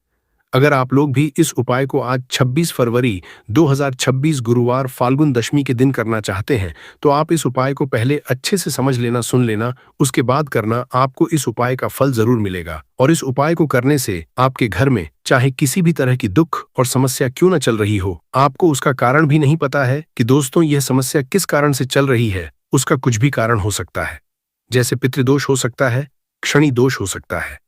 अगर आप लोग भी इस उपाय को आज 26 फरवरी 2026 गुरुवार फाल्गुन दशमी के दिन करना चाहते हैं, तो आप इस उपाय को पहले अच्छे से समझ लेना, सुन लेना, उसके बाद करना, आपको इस उपाय का फल जरूर मिलेगा। और इस उपाय को करने से आपके घर में चाहे किसी भी तरह की दुख और समस्या क्यों न चल रही हो, आपको उसका कारण भी नहीं पता है कि दोस्तों यह समस्या किस कारण से चल रही है, उसका कुछ भी कारण हो सकता है। जैसे पितृदोष हो सकता है, शनि दोष हो सकता है,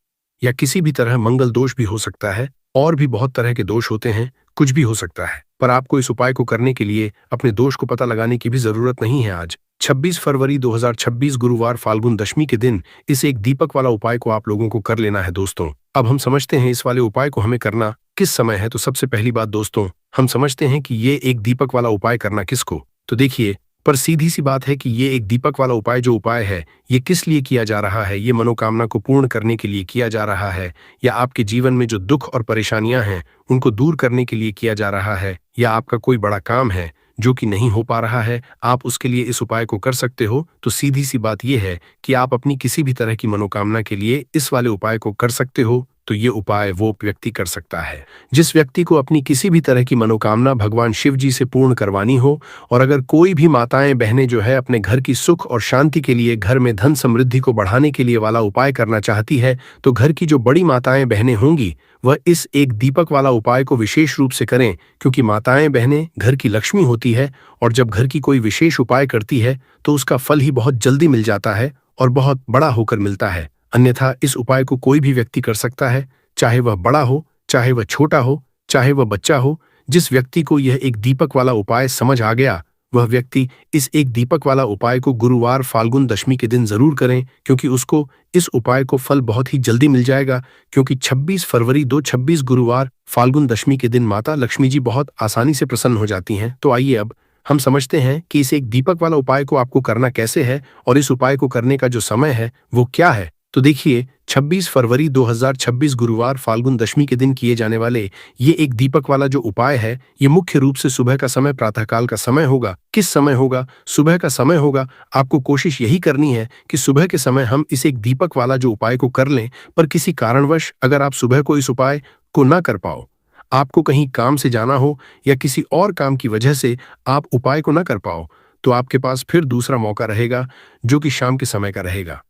या किसी भी तरह मंगल दोष भी हो सकता है, और भी बहुत तरह के दोष होते हैं, कुछ भी हो सकता है। पर आपको इस उपाय को करने के लिए अपने दोष को पता लगाने की भी जरूरत नहीं है। आज 26 फरवरी 2026 गुरुवार फाल्गुन दशमी के दिन इस एक दीपक वाला उपाय को आप लोगों को कर लेना है। दोस्तों अब हम समझते हैं इस वाले उपाय को हमें करना किस समय है। तो सबसे पहली बात दोस्तों, हम समझते हैं कि ये एक दीपक वाला उपाय करना किसको। तो देखिए, पर सीधी सी बात है कि ये एक दीपक वाला उपाय जो उपाय है, ये किस लिए किया जा रहा है। ये मनोकामना को पूर्ण करने के लिए किया जा रहा है, या आपके जीवन में जो दुख और परेशानियां हैं उनको दूर करने के लिए किया जा रहा है, या आपका कोई बड़ा काम है जो कि नहीं हो पा रहा है, आप उसके लिए इस उपाय को कर सकते हो। तो सीधी सी बात यह है कि आप अपनी किसी भी तरह की मनोकामना के लिए इस वाले उपाय को कर सकते हो। तो ये उपाय वो व्यक्ति कर सकता है जिस व्यक्ति को अपनी किसी भी तरह की मनोकामना भगवान शिव जी से पूर्ण करवानी हो। और अगर कोई भी माताएं बहनें जो है अपने घर की सुख और शांति के लिए, घर में धन समृद्धि को बढ़ाने के लिए वाला उपाय करना चाहती है, तो घर की जो बड़ी माताएं बहनें होंगी वह इस एक दीपक वाला उपाय को विशेष रूप से करें, क्योंकि माताएं बहनें घर की लक्ष्मी होती है और जब घर की कोई विशेष उपाय करती है तो उसका फल ही बहुत जल्दी मिल जाता है और बहुत बड़ा होकर मिलता है। अन्यथा इस उपाय को कोई भी व्यक्ति कर सकता है, चाहे वह बड़ा हो, चाहे वह छोटा हो, चाहे वह बच्चा हो। जिस व्यक्ति को यह एक दीपक वाला उपाय समझ आ गया वह व्यक्ति इस एक दीपक वाला उपाय को गुरुवार फाल्गुन दशमी के दिन जरूर करें, क्योंकि उसको इस उपाय को फल बहुत ही जल्दी मिल जाएगा। क्योंकि 26 फरवरी 2026 गुरुवार फाल्गुन दशमी के दिन माता लक्ष्मी जी बहुत आसानी से प्रसन्न हो जाती हैं। तो आइए अब हम समझते हैं कि इस एक दीपक वाला उपाय को आपको करना कैसे है और इस उपाय को करने का जो समय है वो क्या है। तो देखिए, 26 फरवरी 2026 गुरुवार फाल्गुन दशमी के दिन किए जाने वाले ये एक दीपक वाला जो उपाय है, ये मुख्य रूप से सुबह का समय, प्रातःकाल का समय होगा। किस समय होगा? सुबह का समय होगा। आपको कोशिश यही करनी है कि सुबह के समय हम इस एक दीपक वाला जो उपाय को कर लें। पर किसी कारणवश अगर आप सुबह को इस उपाय को ना कर पाओ, आपको कहीं काम से जाना हो या किसी और काम की वजह से आप उपाय को ना कर पाओ, तो आपके पास फिर दूसरा मौका रहेगा, जो कि शाम के समय का रहेगा,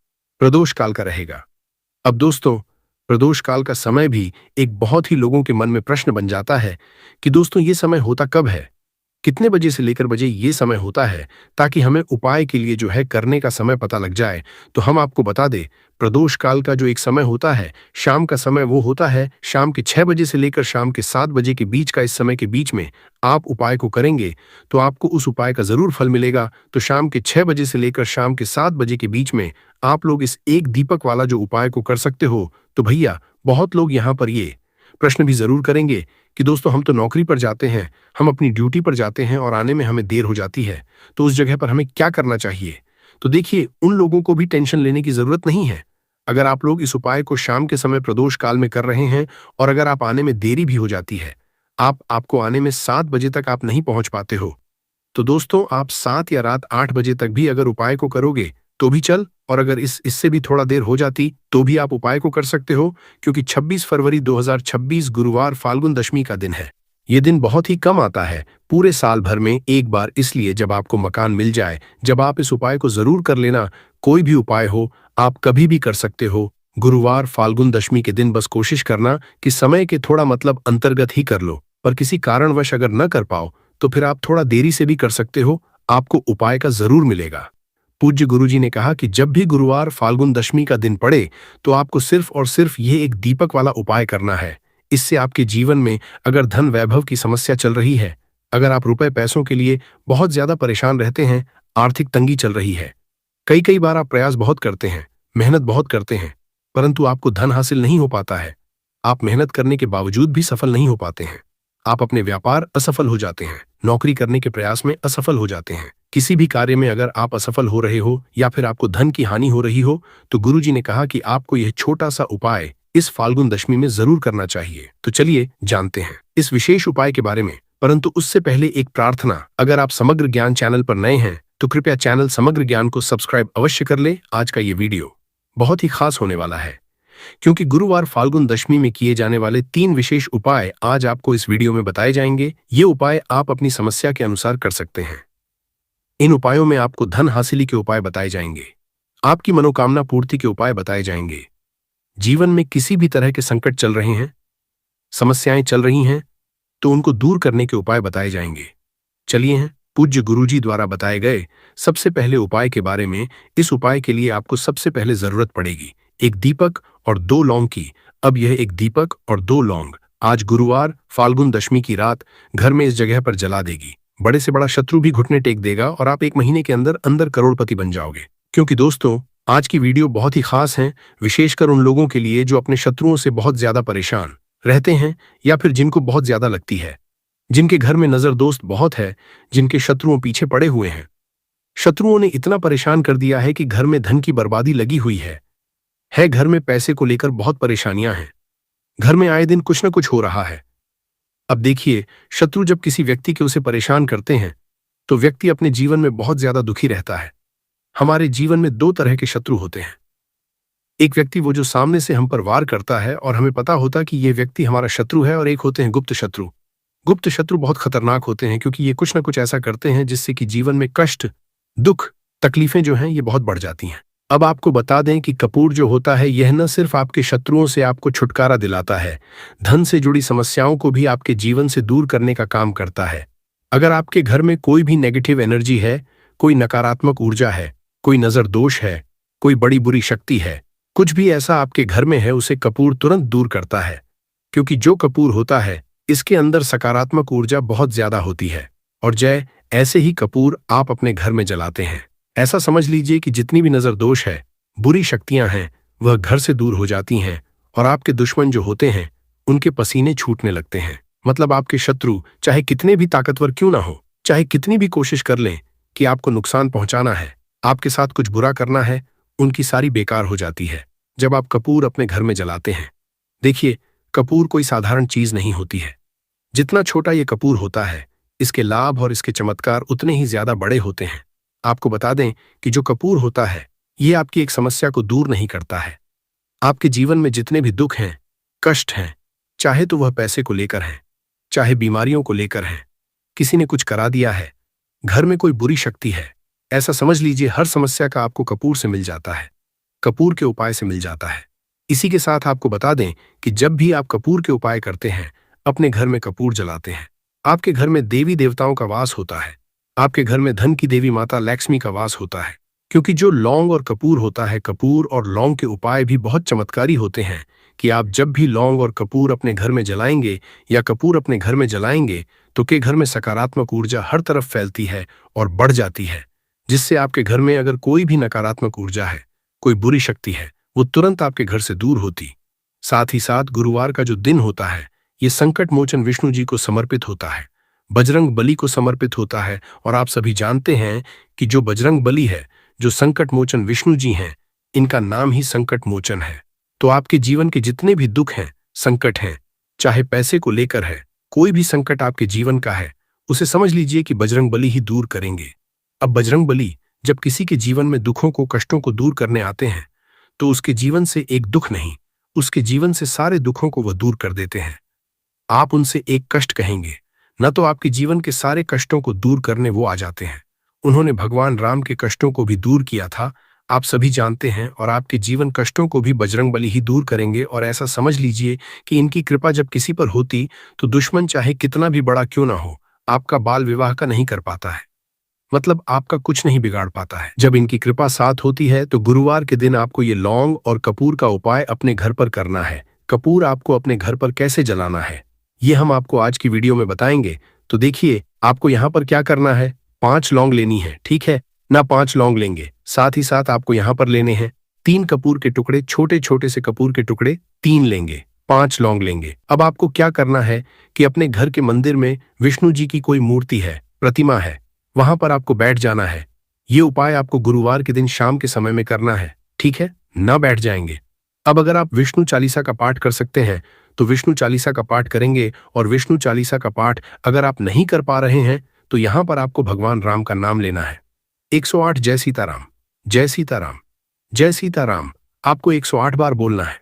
प्रदोष काल का रहेगा। अब दोस्तों, प्रदोष काल का समय भी एक बहुत ही लोगों के मन में प्रश्न बन जाता है कि दोस्तों ये समय होता कब है, कितने बजे से लेकर बजे ये समय होता है, ताकि हमें उपाय के लिए जो है करने का समय पता लग जाए। तो हम आपको बता दें, प्रदोष काल का जो एक समय होता है, शाम का समय, वो होता है शाम के 6 बजे से लेकर शाम के 7 बजे के बीच का। इस समय के बीच में आप उपाय को करेंगे तो आपको उस उपाय का जरूर फल मिलेगा। तो शाम के 6 बजे से लेकर शाम के 7 बजे के बीच में आप लोग इस एक दीपक वाला जो उपाय को कर सकते हो। तो भैया, बहुत लोग यहाँ पर ये प्रश्न भी जरूर करेंगे कि दोस्तों हम तो नौकरी पर जाते हैं, हम अपनी ड्यूटी पर जाते हैं और आने में हमें देर हो जाती है, तो उस जगह पर हमें क्या करना चाहिए? तो देखिए, उन लोगों को भी टेंशन लेने की जरूरत नहीं है। अगर आप लोग इस उपाय को शाम के समय प्रदोष काल में कर रहे हैं और अगर आप आने में देरी भी हो जाती है, आपको आने में 7 बजे तक आप नहीं पहुंच पाते हो, तो दोस्तों आप 7 या रात 8 बजे तक भी अगर उपाय को करोगे तो भी चल, और अगर इससे भी थोड़ा देर हो जाती तो भी आप उपाय को कर सकते हो। क्योंकि 26 फरवरी 2026 गुरुवार फाल्गुन दशमी का दिन है। ये दिन बहुत ही कम आता है पूरे साल भर में एक बार, इसलिए जब आपको मकान मिल जाए, जब आप इस उपाय को जरूर कर लेना। कोई भी उपाय हो, आप कभी भी कर सकते हो। गुरुवार फाल्गुन दशमी के दिन बस कोशिश करना कि समय के थोड़ा मतलब अंतर्गत ही कर लो। पर किसी कारणवश अगर न कर पाओ तो फिर आप थोड़ा देरी से भी कर सकते हो, आपको उपाय का जरूर मिलेगा। पूज्य गुरुजी ने कहा कि जब भी गुरुवार फाल्गुन दशमी का दिन पड़े तो आपको सिर्फ और सिर्फ ये एक दीपक वाला उपाय करना है। इससे आपके जीवन में अगर धन वैभव की समस्या चल रही है, अगर आप रुपए पैसों के लिए बहुत ज्यादा परेशान रहते हैं, आर्थिक तंगी चल रही है, कई कई बार आप प्रयास बहुत करते हैं, मेहनत बहुत करते हैं, परंतु आपको धन हासिल नहीं हो पाता है, आप मेहनत करने के बावजूद भी सफल नहीं हो पाते हैं, आप अपने व्यापार असफल हो जाते हैं, नौकरी करने के प्रयास में असफल हो जाते हैं, किसी भी कार्य में अगर आप असफल हो रहे हो या फिर आपको धन की हानि हो रही हो, तो गुरुजी ने कहा कि आपको यह छोटा सा उपाय इस फाल्गुन दशमी में जरूर करना चाहिए। तो चलिए जानते हैं इस विशेष उपाय के बारे में। परंतु उससे पहले एक प्रार्थना, अगर आप समग्र ज्ञान चैनल पर नए हैं तो कृपया चैनल समग्र ज्ञान को सब्सक्राइब अवश्य कर ले। आज का ये वीडियो बहुत ही खास होने वाला है, क्योंकि गुरुवार फाल्गुन दशमी में किए जाने वाले 3 विशेष उपाय आज आपको इस वीडियो में बताए जाएंगे। ये उपाय आप अपनी समस्या के अनुसार कर सकते हैं। इन उपायों में आपको धन हासिली के उपाय बताए जाएंगे, आपकी मनोकामना पूर्ति के उपाय बताए जाएंगे। जीवन में किसी भी तरह के संकट चल रहे हैं, समस्याएं चल रही हैं, तो उनको दूर करने के उपाय बताए जाएंगे। चलिए हैं पूज्य गुरुजी द्वारा बताए गए सबसे पहले उपाय के बारे में। इस उपाय के लिए आपको सबसे पहले जरूरत पड़ेगी एक दीपक और 2 लौंग की। अब यह एक दीपक और 2 लौंग आज गुरुवार फाल्गुन दशमी की रात घर में इस जगह पर जला देगी। बड़े से बड़ा शत्रु भी घुटने टेक देगा और आप 1 महीने के अंदर अंदर करोड़पति बन जाओगे। क्योंकि दोस्तों, आज की वीडियो बहुत ही खास है, विशेषकर उन लोगों के लिए जो अपने शत्रुओं से बहुत ज्यादा परेशान रहते हैं या फिर जिनको बहुत ज्यादा लगती है, जिनके घर में नजर दोस्त बहुत है, जिनके शत्रुओं पीछे पड़े हुए हैं। शत्रुओं ने इतना परेशान कर दिया है कि घर में धन की बर्बादी लगी हुई है, घर में पैसे को लेकर बहुत परेशानियां हैं, घर में आए दिन कुछ न कुछ हो रहा है। अब देखिए, शत्रु जब किसी व्यक्ति के उसे परेशान करते हैं तो व्यक्ति अपने जीवन में बहुत ज्यादा दुखी रहता है। हमारे जीवन में 2 तरह के शत्रु होते हैं। एक व्यक्ति वो जो सामने से हम पर वार करता है और हमें पता होता कि ये व्यक्ति हमारा शत्रु है, और एक होते हैं गुप्त शत्रु। गुप्त शत्रु बहुत खतरनाक होते हैं, क्योंकि ये कुछ न कुछ ऐसा करते हैं जिससे कि जीवन में कष्ट, दुख, तकलीफें जो हैं ये बहुत बढ़ जाती हैं। अब आपको बता दें कि कपूर जो होता है यह न सिर्फ आपके शत्रुओं से आपको छुटकारा दिलाता है, धन से जुड़ी समस्याओं को भी आपके जीवन से दूर करने का काम करता है। अगर आपके घर में कोई भी नेगेटिव एनर्जी है, कोई नकारात्मक ऊर्जा है, कोई नजर दोष है, कोई बड़ी बुरी शक्ति है, कुछ भी ऐसा आपके घर में है, उसे कपूर तुरंत दूर करता है। क्योंकि जो कपूर होता है इसके अंदर सकारात्मक ऊर्जा बहुत ज्यादा होती है, और जय ऐसे ही कपूर आप अपने घर में जलाते हैं। ऐसा समझ लीजिए कि जितनी भी नजर दोष है, बुरी शक्तियां हैं, वह घर से दूर हो जाती हैं और आपके दुश्मन जो होते हैं उनके पसीने छूटने लगते हैं। मतलब आपके शत्रु चाहे कितने भी ताकतवर क्यों ना हो, चाहे कितनी भी कोशिश कर लें कि आपको नुकसान पहुंचाना है, आपके साथ कुछ बुरा करना है, उनकी सारी बेकार हो जाती है जब आप कपूर अपने घर में जलाते हैं। देखिए, कपूर कोई साधारण चीज नहीं होती है। जितना छोटा ये कपूर होता है, इसके लाभ और इसके चमत्कार उतने ही ज्यादा बड़े होते हैं। आपको बता दें कि जो कपूर होता है, ये आपकी एक समस्या को दूर नहीं करता है। आपके जीवन में जितने भी दुख हैं, कष्ट हैं, चाहे तो वह पैसे को लेकर हैं, चाहे बीमारियों को लेकर हैं, किसी ने कुछ करा दिया है, घर में कोई बुरी शक्ति है, ऐसा समझ लीजिए हर समस्या का आपको कपूर से मिल जाता है, कपूर के उपाय से मिल जाता है। इसी के साथ आपको बता दें कि जब भी आप कपूर के उपाय करते हैं, अपने घर में कपूर जलाते हैं, आपके घर में देवी देवताओं का वास होता है, आपके घर में धन की देवी माता लक्ष्मी का वास होता है। क्योंकि जो लौंग और कपूर होता है, कपूर और लौंग के उपाय भी बहुत चमत्कारी होते हैं कि आप जब भी लौंग और कपूर अपने घर में जलाएंगे या कपूर अपने घर में जलाएंगे तो के घर में सकारात्मक ऊर्जा हर तरफ फैलती है और बढ़ जाती है, जिससे आपके घर में अगर कोई भी नकारात्मक ऊर्जा है, कोई बुरी शक्ति है, वो तुरंत आपके घर से दूर होती। साथ ही साथ गुरुवार का जो दिन होता है, ये संकट मोचन विष्णु जी को समर्पित होता है, बजरंग बली को समर्पित होता है। और आप सभी जानते हैं कि जो बजरंग बली है, जो संकट मोचन विष्णु जी हैं, इनका नाम ही संकट मोचन है। तो आपके जीवन के जितने भी दुख हैं, संकट हैं, चाहे पैसे को लेकर है, कोई भी संकट आपके जीवन का है, उसे समझ लीजिए कि बजरंग बली ही दूर करेंगे। अब बजरंग बली जब किसी के जीवन में दुखों को, कष्टों को दूर करने आते हैं, तो उसके जीवन से एक दुख नहीं, उसके जीवन से सारे दुखों को वह दूर कर देते हैं। आप उनसे एक कष्ट कहेंगे, न तो आपके जीवन के सारे कष्टों को दूर करने वो आ जाते हैं। उन्होंने भगवान राम के कष्टों को भी दूर किया था, आप सभी जानते हैं, और आपके जीवन कष्टों को भी बजरंग बली ही दूर करेंगे। और ऐसा समझ लीजिए कि इनकी कृपा जब किसी पर होती तो दुश्मन चाहे कितना भी बड़ा क्यों ना हो, आपका बाल विवाह का नहीं कर पाता है, मतलब आपका कुछ नहीं बिगाड़ पाता है। जब इनकी कृपा साथ होती है तो गुरुवार के दिन आपको ये लौंग और कपूर का उपाय अपने घर पर करना है। कपूर आपको अपने घर पर कैसे जलाना है, ये हम आपको आज की वीडियो में बताएंगे। तो देखिए, आपको यहाँ पर क्या करना है, 5 लौंग लेनी है, ठीक है ना, 5 लौंग लेंगे। साथ ही साथ आपको यहाँ पर लेने हैं 3 कपूर के टुकड़े, छोटे छोटे से कपूर के टुकड़े 3 लेंगे, 5 लौंग लेंगे। अब आपको क्या करना है कि अपने घर के मंदिर में विष्णु जी की कोई मूर्ति है, प्रतिमा है, वहां पर आपको बैठ जाना है। ये उपाय आपको गुरुवार के दिन शाम के समय में करना है, ठीक है ना, बैठ जाएंगे। अब अगर आप विष्णु चालीसा का पाठ कर सकते हैं तो विष्णु चालीसा का पाठ करेंगे, और विष्णु चालीसा का पाठ अगर आप नहीं कर पा रहे हैं तो यहां पर आपको भगवान राम का नाम लेना है। 108 जय सीताराम, जय सीताराम, जय सीताराम आपको 108 बार बोलना है।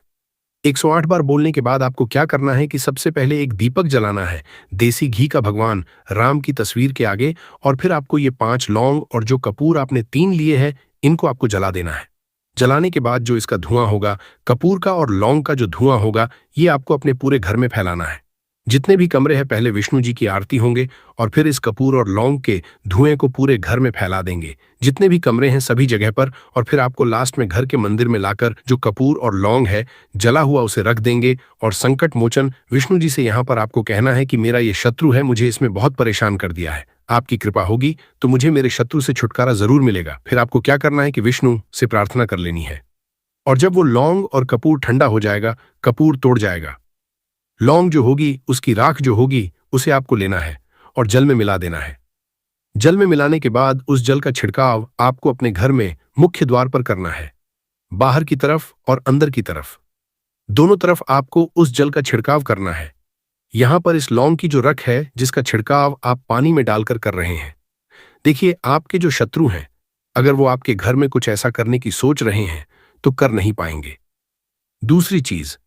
108 बार बोलने के बाद आपको क्या करना है कि सबसे पहले एक दीपक जलाना है देसी घी का भगवान राम की तस्वीर के आगे, और फिर आपको ये 5 लौंग और जो कपूर आपने 3 लिए हैं, इनको आपको जला देना है। जलाने के बाद जो इसका धुआं होगा, कपूर का और लौंग का जो धुआं होगा, ये आपको अपने पूरे घर में फैलाना है। जितने भी कमरे हैं, पहले विष्णु जी की आरती होंगे और फिर इस कपूर और लौंग के धुएं को पूरे घर में फैला देंगे, जितने भी कमरे हैं सभी जगह पर। और फिर आपको लास्ट में घर के मंदिर में लाकर जो कपूर और लौंग है जला हुआ, उसे रख देंगे। और संकट मोचन विष्णु जी से यहाँ पर आपको कहना है कि मेरा ये शत्रु है, मुझे इसमें बहुत परेशान कर दिया है, आपकी कृपा होगी तो मुझे मेरे शत्रु से छुटकारा जरूर मिलेगा। फिर आपको क्या करना है कि विष्णु से प्रार्थना कर लेनी है। और जब वो लौंग और कपूर ठंडा हो जाएगा, कपूर तोड़ जाएगा, लौंग जो होगी, उसकी राख जो होगी, उसे आपको लेना है और जल में मिला देना है। जल में मिलाने के बाद उस जल का छिड़काव आपको अपने घर में मुख्य द्वार पर करना है, बाहर की तरफ और अंदर की तरफ, दोनों तरफ आपको उस जल का छिड़काव करना है। यहां पर इस लौंग की जो रख है, जिसका छिड़काव आप पानी में डालकर कर रहे हैं। देखिए, आपके जो शत्रु हैं, अगर वो आपके घर में कुछ ऐसा करने की सोच रहे हैं तो कर नहीं पाएंगे। दूसरी चीज,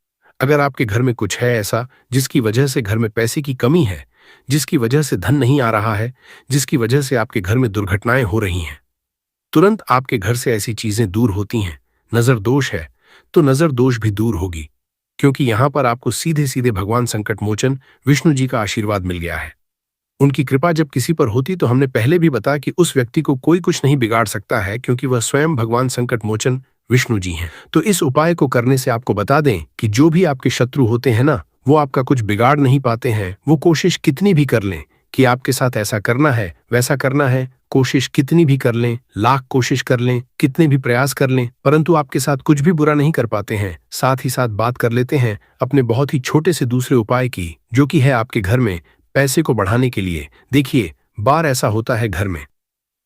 अगर आपके घर में कुछ है ऐसा जिसकी वजह से घर में पैसे की कमी है, जिसकी वजह से धन नहीं आ रहा है, जिसकी वजह से आपके घर में दुर्घटनाएं हो रही हैं, तुरंत आपके घर से ऐसी चीजें दूर होती हैं। नजर दोष है तो नजर दोष भी दूर होगी, क्योंकि यहां पर आपको सीधे सीधे भगवान संकट मोचन विष्णु जी का आशीर्वाद मिल गया है। उनकी कृपा जब किसी पर होती तो हमने पहले भी बताया कि उस व्यक्ति को कोई कुछ नहीं बिगाड़ सकता है, क्योंकि वह स्वयं भगवान संकट मोचन विष्णु जी हैं। तो इस उपाय को करने से आपको बता दें कि जो भी आपके शत्रु होते हैं ना, वो आपका कुछ बिगाड़ नहीं पाते हैं। वो कोशिश कितनी भी कर लें, कि आपके साथ ऐसा करना है, वैसा करना है, कोशिश कितनी भी कर लें, लाख कोशिश कर लें, कितने भी प्रयास कर लें, परंतु आपके साथ कुछ भी बुरा नहीं कर पाते हैं। साथ ही साथ बात कर लेते हैं अपने बहुत ही छोटे से दूसरे उपाय की, जो कि है आपके घर में पैसे को बढ़ाने के लिए। देखिए, बार ऐसा होता है घर में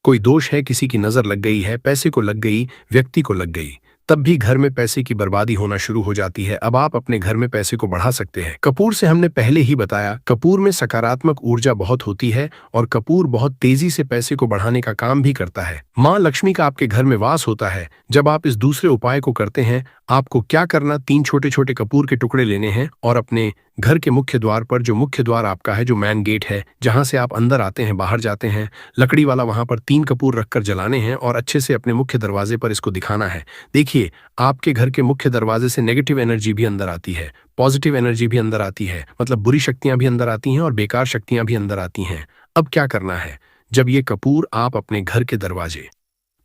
कोई दोष है, किसी की नजर लग गई है, पैसे को लग गई, व्यक्ति को लग गई, तब भी घर में पैसे की बर्बादी होना शुरू हो जाती है। अब आप अपने घर में पैसे को बढ़ा सकते हैं। कपूर से हमने पहले ही बताया, कपूर में सकारात्मक ऊर्जा बहुत होती है और कपूर बहुत तेजी से पैसे को बढ़ाने का काम भी करता है। माँ लक्ष्मी का आपके घर में वास होता है। जब आप इस दूसरे उपाय को करते हैं, आपको क्या करना, 3 छोटे छोटे कपूर के टुकड़े लेने हैं और अपने घर के मुख्य द्वार पर, जो मुख्य द्वार आपका है, जो मैन गेट है, जहां से आप अंदर आते हैं, बाहर जाते हैं, लकड़ी वाला, वहां पर 3 कपूर रखकर जलाने हैं और अच्छे से अपने मुख्य दरवाजे पर इसको दिखाना है। देखिए, आपके घर के मुख्य दरवाजे से नेगेटिव एनर्जी भी अंदर आती है, पॉजिटिव एनर्जी भी अंदर आती है, मतलब बुरी शक्तियां भी अंदर आती हैं और बेकार शक्तियां भी अंदर आती हैं। अब क्या करना है, जब ये कपूर आप अपने घर के दरवाजे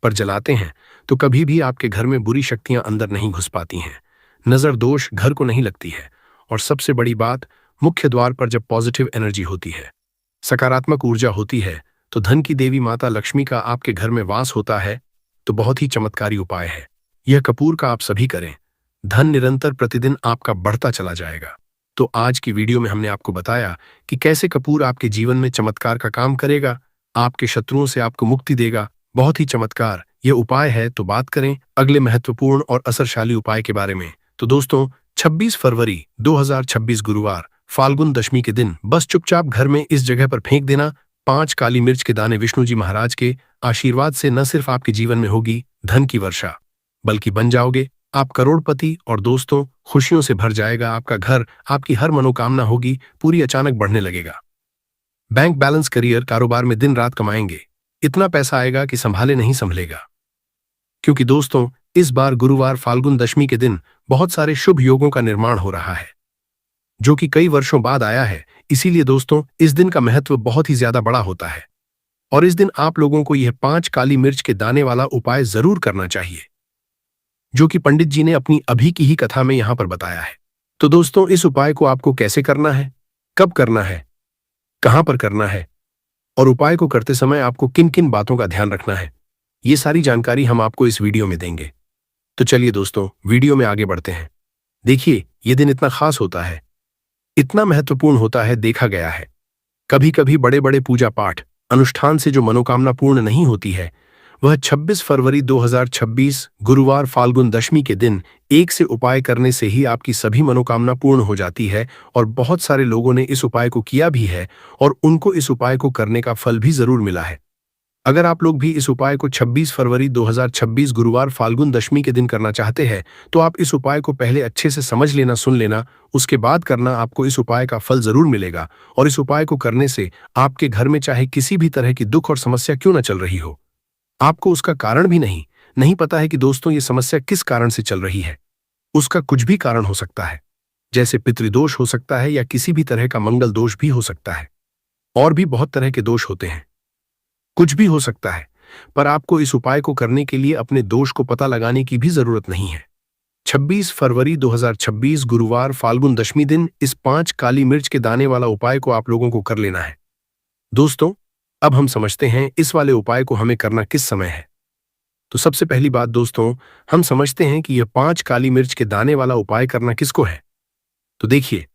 पर जलाते हैं तो कभी भी आपके घर में बुरी शक्तियां अंदर नहीं घुस पाती हैं, नजर दोष घर को नहीं लगती है। और सबसे बड़ी बात, मुख्य द्वार पर जब पॉजिटिव एनर्जी होती है, सकारात्मक ऊर्जा होती है, तो धन की देवी माता लक्ष्मी का आपके घर में वास होता है। तो बहुत ही चमत्कारी उपाय है यह कपूर का, आप सभी करें, धन निरंतर प्रतिदिन आपका बढ़ता चला जाएगा। तो आज की वीडियो में हमने आपको बताया कि कैसे कपूर आपके जीवन में चमत्कार का काम करेगा, आपके शत्रुओं से आपको मुक्ति देगा। बहुत ही चमत्कार यह उपाय है। तो बात करें अगले महत्वपूर्ण और असरशाली उपाय के बारे में। तो दोस्तों, 26 फरवरी 2026 गुरुवार फाल्गुन दशमी के दिन बस चुपचाप घर में इस जगह पर फेंक देना 5 काली मिर्च के दाने। विष्णु जी महाराज के आशीर्वाद से न सिर्फ आपके जीवन में होगी धन की वर्षा, बल्कि बन जाओगे आप करोड़पति। और दोस्तों, खुशियों से भर जाएगा आपका घर, आपकी हर मनोकामना होगी पूरी, अचानक बढ़ने लगेगा। बैंक बैलेंस, करियर, कारोबार में दिन रात कमाएंगे, इतना पैसा आएगा कि संभाले नहीं संभलेगा। क्योंकि दोस्तों, इस बार गुरुवार फाल्गुन दशमी के दिन बहुत सारे शुभ योगों का निर्माण हो रहा है, जो कि कई वर्षों बाद आया है। इसीलिए दोस्तों, इस दिन का महत्व बहुत ही ज्यादा बड़ा होता है और इस दिन आप लोगों को यह 5 काली मिर्च के दाने वाला उपाय जरूर करना चाहिए, जो कि पंडित जी ने अपनी अभी की ही कथा में यहां पर बताया है। तो दोस्तों, इस उपाय को आपको कैसे करना है, कब करना है, कहां पर करना है और उपाय को करते समय आपको किन किन बातों का ध्यान रखना है, ये सारी जानकारी हम आपको इस वीडियो में देंगे। तो चलिए दोस्तों, वीडियो में आगे बढ़ते हैं। देखिए, यह दिन इतना खास होता है, इतना महत्वपूर्ण होता है, देखा गया है कभी कभी बड़े बड़े पूजा पाठ अनुष्ठान से जो मनोकामना पूर्ण नहीं होती है, वह 26 फरवरी 2026 गुरुवार फाल्गुन दशमी के दिन एक से उपाय करने से ही आपकी सभी मनोकामना पूर्ण हो जाती है। और बहुत सारे लोगों ने इस उपाय को किया भी है और उनको इस उपाय को करने का फल भी जरूर मिला है। अगर आप लोग भी इस उपाय को 26 फरवरी 2026 गुरुवार फाल्गुन दशमी के दिन करना चाहते हैं, तो आप इस उपाय को पहले अच्छे से समझ लेना, सुन लेना, उसके बाद करना। आपको इस उपाय का फल जरूर मिलेगा और इस उपाय को करने से आपके घर में चाहे किसी भी तरह की दुख और समस्या क्यों न चल रही हो, आपको उसका कारण भी नहीं पता है कि दोस्तों ये समस्या किस कारण से चल रही है। उसका कुछ भी कारण हो सकता है, जैसे पितृदोष हो सकता है या किसी भी तरह का मंगल दोष भी हो सकता है, और भी बहुत तरह के दोष होते हैं, कुछ भी हो सकता है। पर आपको इस उपाय को करने के लिए अपने दोष को पता लगाने की भी जरूरत नहीं है। 26 फरवरी 2026 गुरुवार फाल्गुन दशमी दिन इस 5 काली मिर्च के दाने वाला उपाय को आप लोगों को कर लेना है। दोस्तों, अब हम समझते हैं इस वाले उपाय को हमें करना किस समय है। तो सबसे पहली बात दोस्तों, हम समझते हैं कि यह 5 काली मिर्च के दाने वाला उपाय करना किसको है। तो देखिए,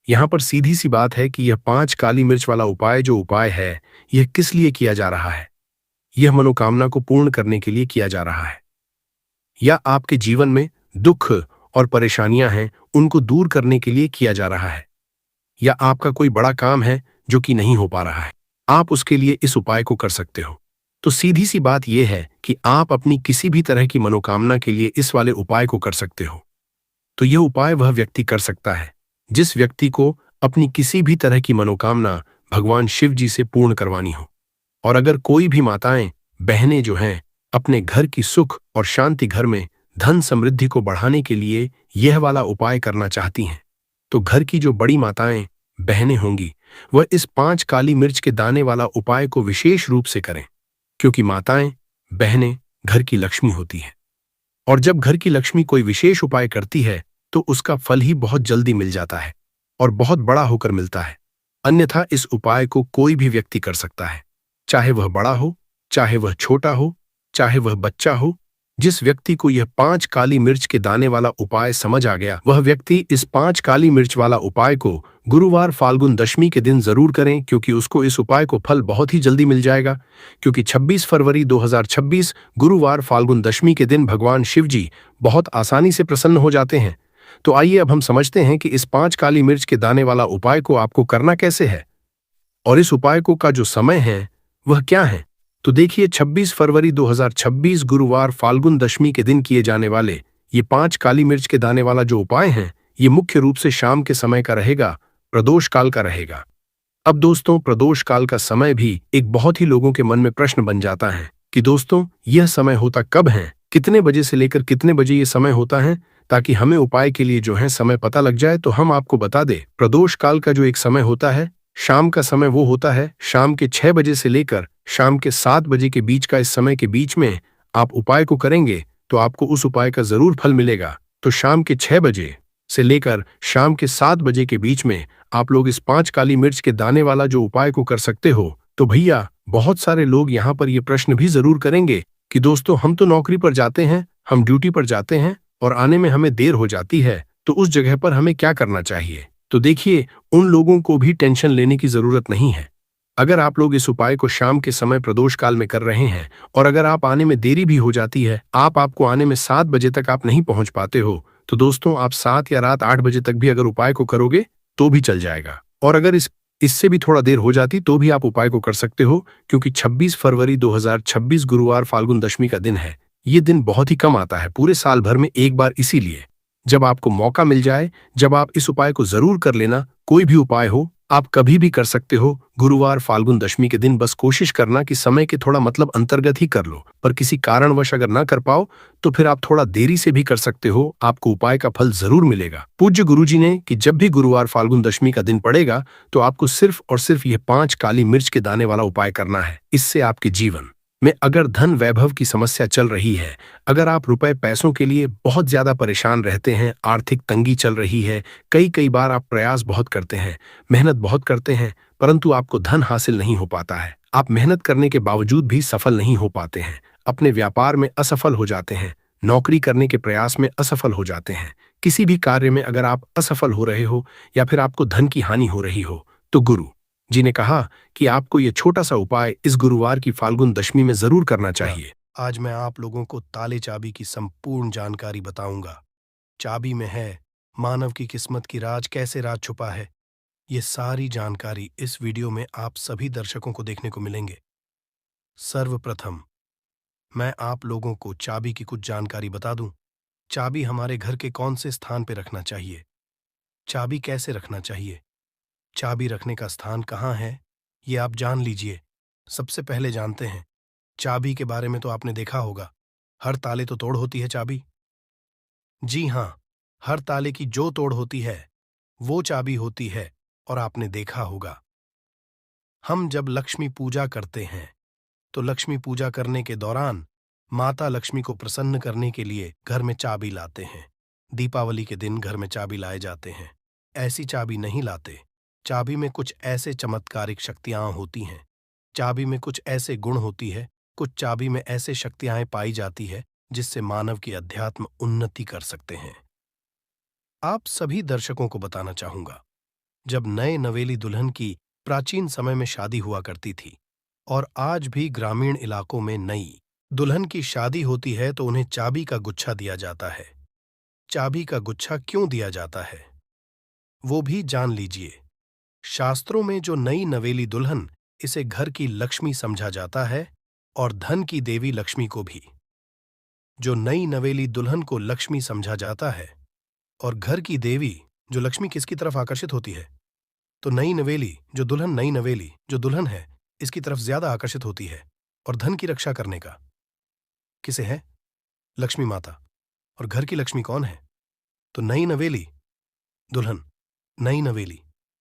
यहां पर सीधी सी बात है कि यह 5 काली मिर्च वाला उपाय जो उपाय है, यह किस लिए किया जा रहा है। यह मनोकामना को पूर्ण करने के लिए किया जा रहा है, या आपके जीवन में दुख और परेशानियां हैं उनको दूर करने के लिए किया जा रहा है, या आपका कोई बड़ा काम है जो कि नहीं हो पा रहा है, आप उसके लिए इस उपाय को कर सकते हो। तो सीधी सी बात यह है कि आप अपनी किसी भी तरह की मनोकामना के लिए इस वाले उपाय को कर सकते हो। तो यह उपाय वह व्यक्ति कर सकता है जिस व्यक्ति को अपनी किसी भी तरह की मनोकामना भगवान शिव जी से पूर्ण करवानी हो। और अगर कोई भी माताएं, बहनें जो हैं, अपने घर की सुख और शांति, घर में धन समृद्धि को बढ़ाने के लिए यह वाला उपाय करना चाहती हैं, तो घर की जो बड़ी माताएं, बहनें होंगी, वह इस 5 काली मिर्च के दाने वाला उपाय को विशेष रूप से करें, क्योंकि माताएं, बहनें घर की लक्ष्मी होती हैं। और जब घर की लक्ष्मी कोई विशेष उपाय करती है तो उसका फल ही बहुत जल्दी मिल जाता है और बहुत बड़ा होकर मिलता है। अन्यथा इस उपाय को कोई भी व्यक्ति कर सकता है, चाहे वह बड़ा हो, चाहे वह छोटा हो, चाहे वह बच्चा हो। जिस व्यक्ति को यह 5 काली मिर्च के दाने वाला उपाय समझ आ गया, वह व्यक्ति इस 5 काली मिर्च वाला उपाय को गुरुवार फाल्गुन दशमी के दिन जरूर करें, क्योंकि उसको इस उपाय को फल बहुत ही जल्दी मिल जाएगा। क्योंकि 26 फरवरी 2026 गुरुवार फाल्गुन दशमी के दिन भगवान शिव जी बहुत आसानी से प्रसन्न हो जाते हैं। तो आइए अब हम समझते हैं कि इस 5 काली मिर्च के दाने वाला उपाय को आपको करना कैसे है, और इस उपाय को का जो समय है वह क्या है। तो देखिए, 26 फरवरी 2026 गुरुवार फाल्गुन दशमी के दिन किए जाने वाले ये 5 काली मिर्च के दाने वाला जो उपाय हैं, ये मुख्य रूप से शाम के समय का रहेगा, प्रदोष काल का रहेगा। अब दोस्तों, प्रदोष काल का समय भी एक बहुत ही लोगों के मन में प्रश्न बन जाता है कि दोस्तों यह समय होता कब है, कितने बजे से लेकर कितने बजे ये समय होता है, ताकि हमें उपाय के लिए जो है समय पता लग जाए। तो हम आपको बता दें, प्रदोष काल का जो एक समय होता है, शाम का समय, वो होता है शाम के 6 बजे से लेकर शाम के 7 बजे के बीच का। इस समय के बीच में आप उपाय को करेंगे तो आपको उस उपाय का जरूर फल मिलेगा। तो शाम के 6 बजे से लेकर शाम के 7 बजे के बीच में आप लोग इस 5 काली मिर्च के दाने वाला जो उपाय को कर सकते हो। तो भैया, बहुत सारे लोग यहाँ पर ये प्रश्न भी जरूर करेंगे कि दोस्तों हम तो नौकरी पर जाते हैं, हम ड्यूटी पर जाते हैं और आने में हमें देर हो जाती है, तो उस जगह पर हमें क्या करना चाहिए। तो देखिए, उन लोगों को भी टेंशन लेने की जरूरत नहीं है। अगर आप लोग इस उपाय को शाम के समय प्रदोष काल में कर रहे हैं और अगर आप आने में देरी भी हो जाती है, आपको आने में 7 बजे तक आप नहीं पहुंच पाते हो, तो दोस्तों आप 7 या रात 8 बजे तक भी अगर उपाय को करोगे तो भी चल जाएगा। और अगर इससे भी थोड़ा देर हो जाती तो भी आप उपाय को कर सकते हो, क्योंकि 26 फरवरी 2026 गुरुवार फाल्गुन दशमी का दिन है। ये दिन बहुत ही कम आता है पूरे साल भर में एक बार, इसीलिए जब आपको मौका मिल जाए, जब आप इस उपाय को जरूर कर लेना। कोई भी उपाय हो, आप कभी भी कर सकते हो गुरुवार फाल्गुन दशमी के दिन। बस कोशिश करना कि समय के थोड़ा अंतर्गत ही कर लो, पर किसी कारणवश अगर ना कर पाओ तो फिर आप थोड़ा देरी से भी कर सकते हो, आपको उपाय का फल जरूर मिलेगा। पूज्य गुरुजी ने कि जब भी गुरुवार फाल्गुन दशमी का दिन पड़ेगा तो आपको सिर्फ और सिर्फ यह 5 काली मिर्च के दाने वाला उपाय करना है। इससे आपके जीवन में अगर धन वैभव की समस्या चल रही है, अगर आप रुपए पैसों के लिए बहुत ज्यादा परेशान रहते हैं, आर्थिक तंगी चल रही है, कई बार आप प्रयास बहुत करते हैं, मेहनत बहुत करते हैं, परंतु आपको धन हासिल नहीं हो पाता है, आप मेहनत करने के बावजूद भी सफल नहीं हो पाते हैं, अपने व्यापार में असफल हो जाते हैं, नौकरी करने के प्रयास में असफल हो जाते हैं, किसी भी कार्य में अगर आप असफल हो रहे हो या फिर आपको धन की हानि हो रही हो, तो गुरु जी ने कहा कि आपको यह छोटा सा उपाय इस गुरुवार की फाल्गुन दशमी में जरूर करना चाहिए। आज मैं आप लोगों को ताले चाबी की संपूर्ण जानकारी बताऊंगा। चाबी में है मानव की किस्मत की राज, कैसे राज छुपा है, ये सारी जानकारी इस वीडियो में आप सभी दर्शकों को देखने को मिलेंगे। सर्वप्रथम मैं आप लोगों को चाबी की कुछ जानकारी बता दूं। चाबी हमारे घर के कौन से स्थान पर रखना चाहिए, चाबी कैसे रखना चाहिए, चाबी रखने का स्थान कहाँ है, ये आप जान लीजिए। सबसे पहले जानते हैं, चाबी के बारे में तो आपने देखा होगा, हर ताले तो तोड़ होती है चाबी। जी हाँ, हर ताले की जो तोड़ होती है वो चाबी होती है। और आपने देखा होगा, हम जब लक्ष्मी पूजा करते हैं तो लक्ष्मी पूजा करने के दौरान माता लक्ष्मी को प्रसन्न करने के लिए घर में चाबी लाते हैं। दीपावली के दिन घर में चाबी लाए जाते हैं, ऐसी चाबी नहीं लाते। चाबी में कुछ ऐसे चमत्कारिक शक्तियां होती हैं, चाबी में कुछ ऐसे गुण होती है, कुछ चाबी में ऐसे शक्तियां पाई जाती है जिससे मानव की अध्यात्म उन्नति कर सकते हैं। आप सभी दर्शकों को बताना चाहूंगा, जब नए नवेली दुल्हन की प्राचीन समय में शादी हुआ करती थी और आज भी ग्रामीण इलाकों में नई दुल्हन की शादी होती है तो उन्हें चाबी का गुच्छा दिया जाता है। चाबी का गुच्छा क्यों दिया जाता है वो भी जान लीजिए। शास्त्रों में जो नई नवेली दुल्हन, इसे घर की लक्ष्मी समझा जाता है और धन की देवी लक्ष्मी को भी। जो नई नवेली दुल्हन को लक्ष्मी समझा जाता है और घर की देवी जो लक्ष्मी किसकी तरफ आकर्षित होती है, तो नई नवेली जो दुल्हन है इसकी तरफ ज्यादा आकर्षित होती है। और धन की रक्षा करने का किसे है, लक्ष्मी माता। और घर की लक्ष्मी कौन है, तो नई नवेली दुल्हन, नई नवेली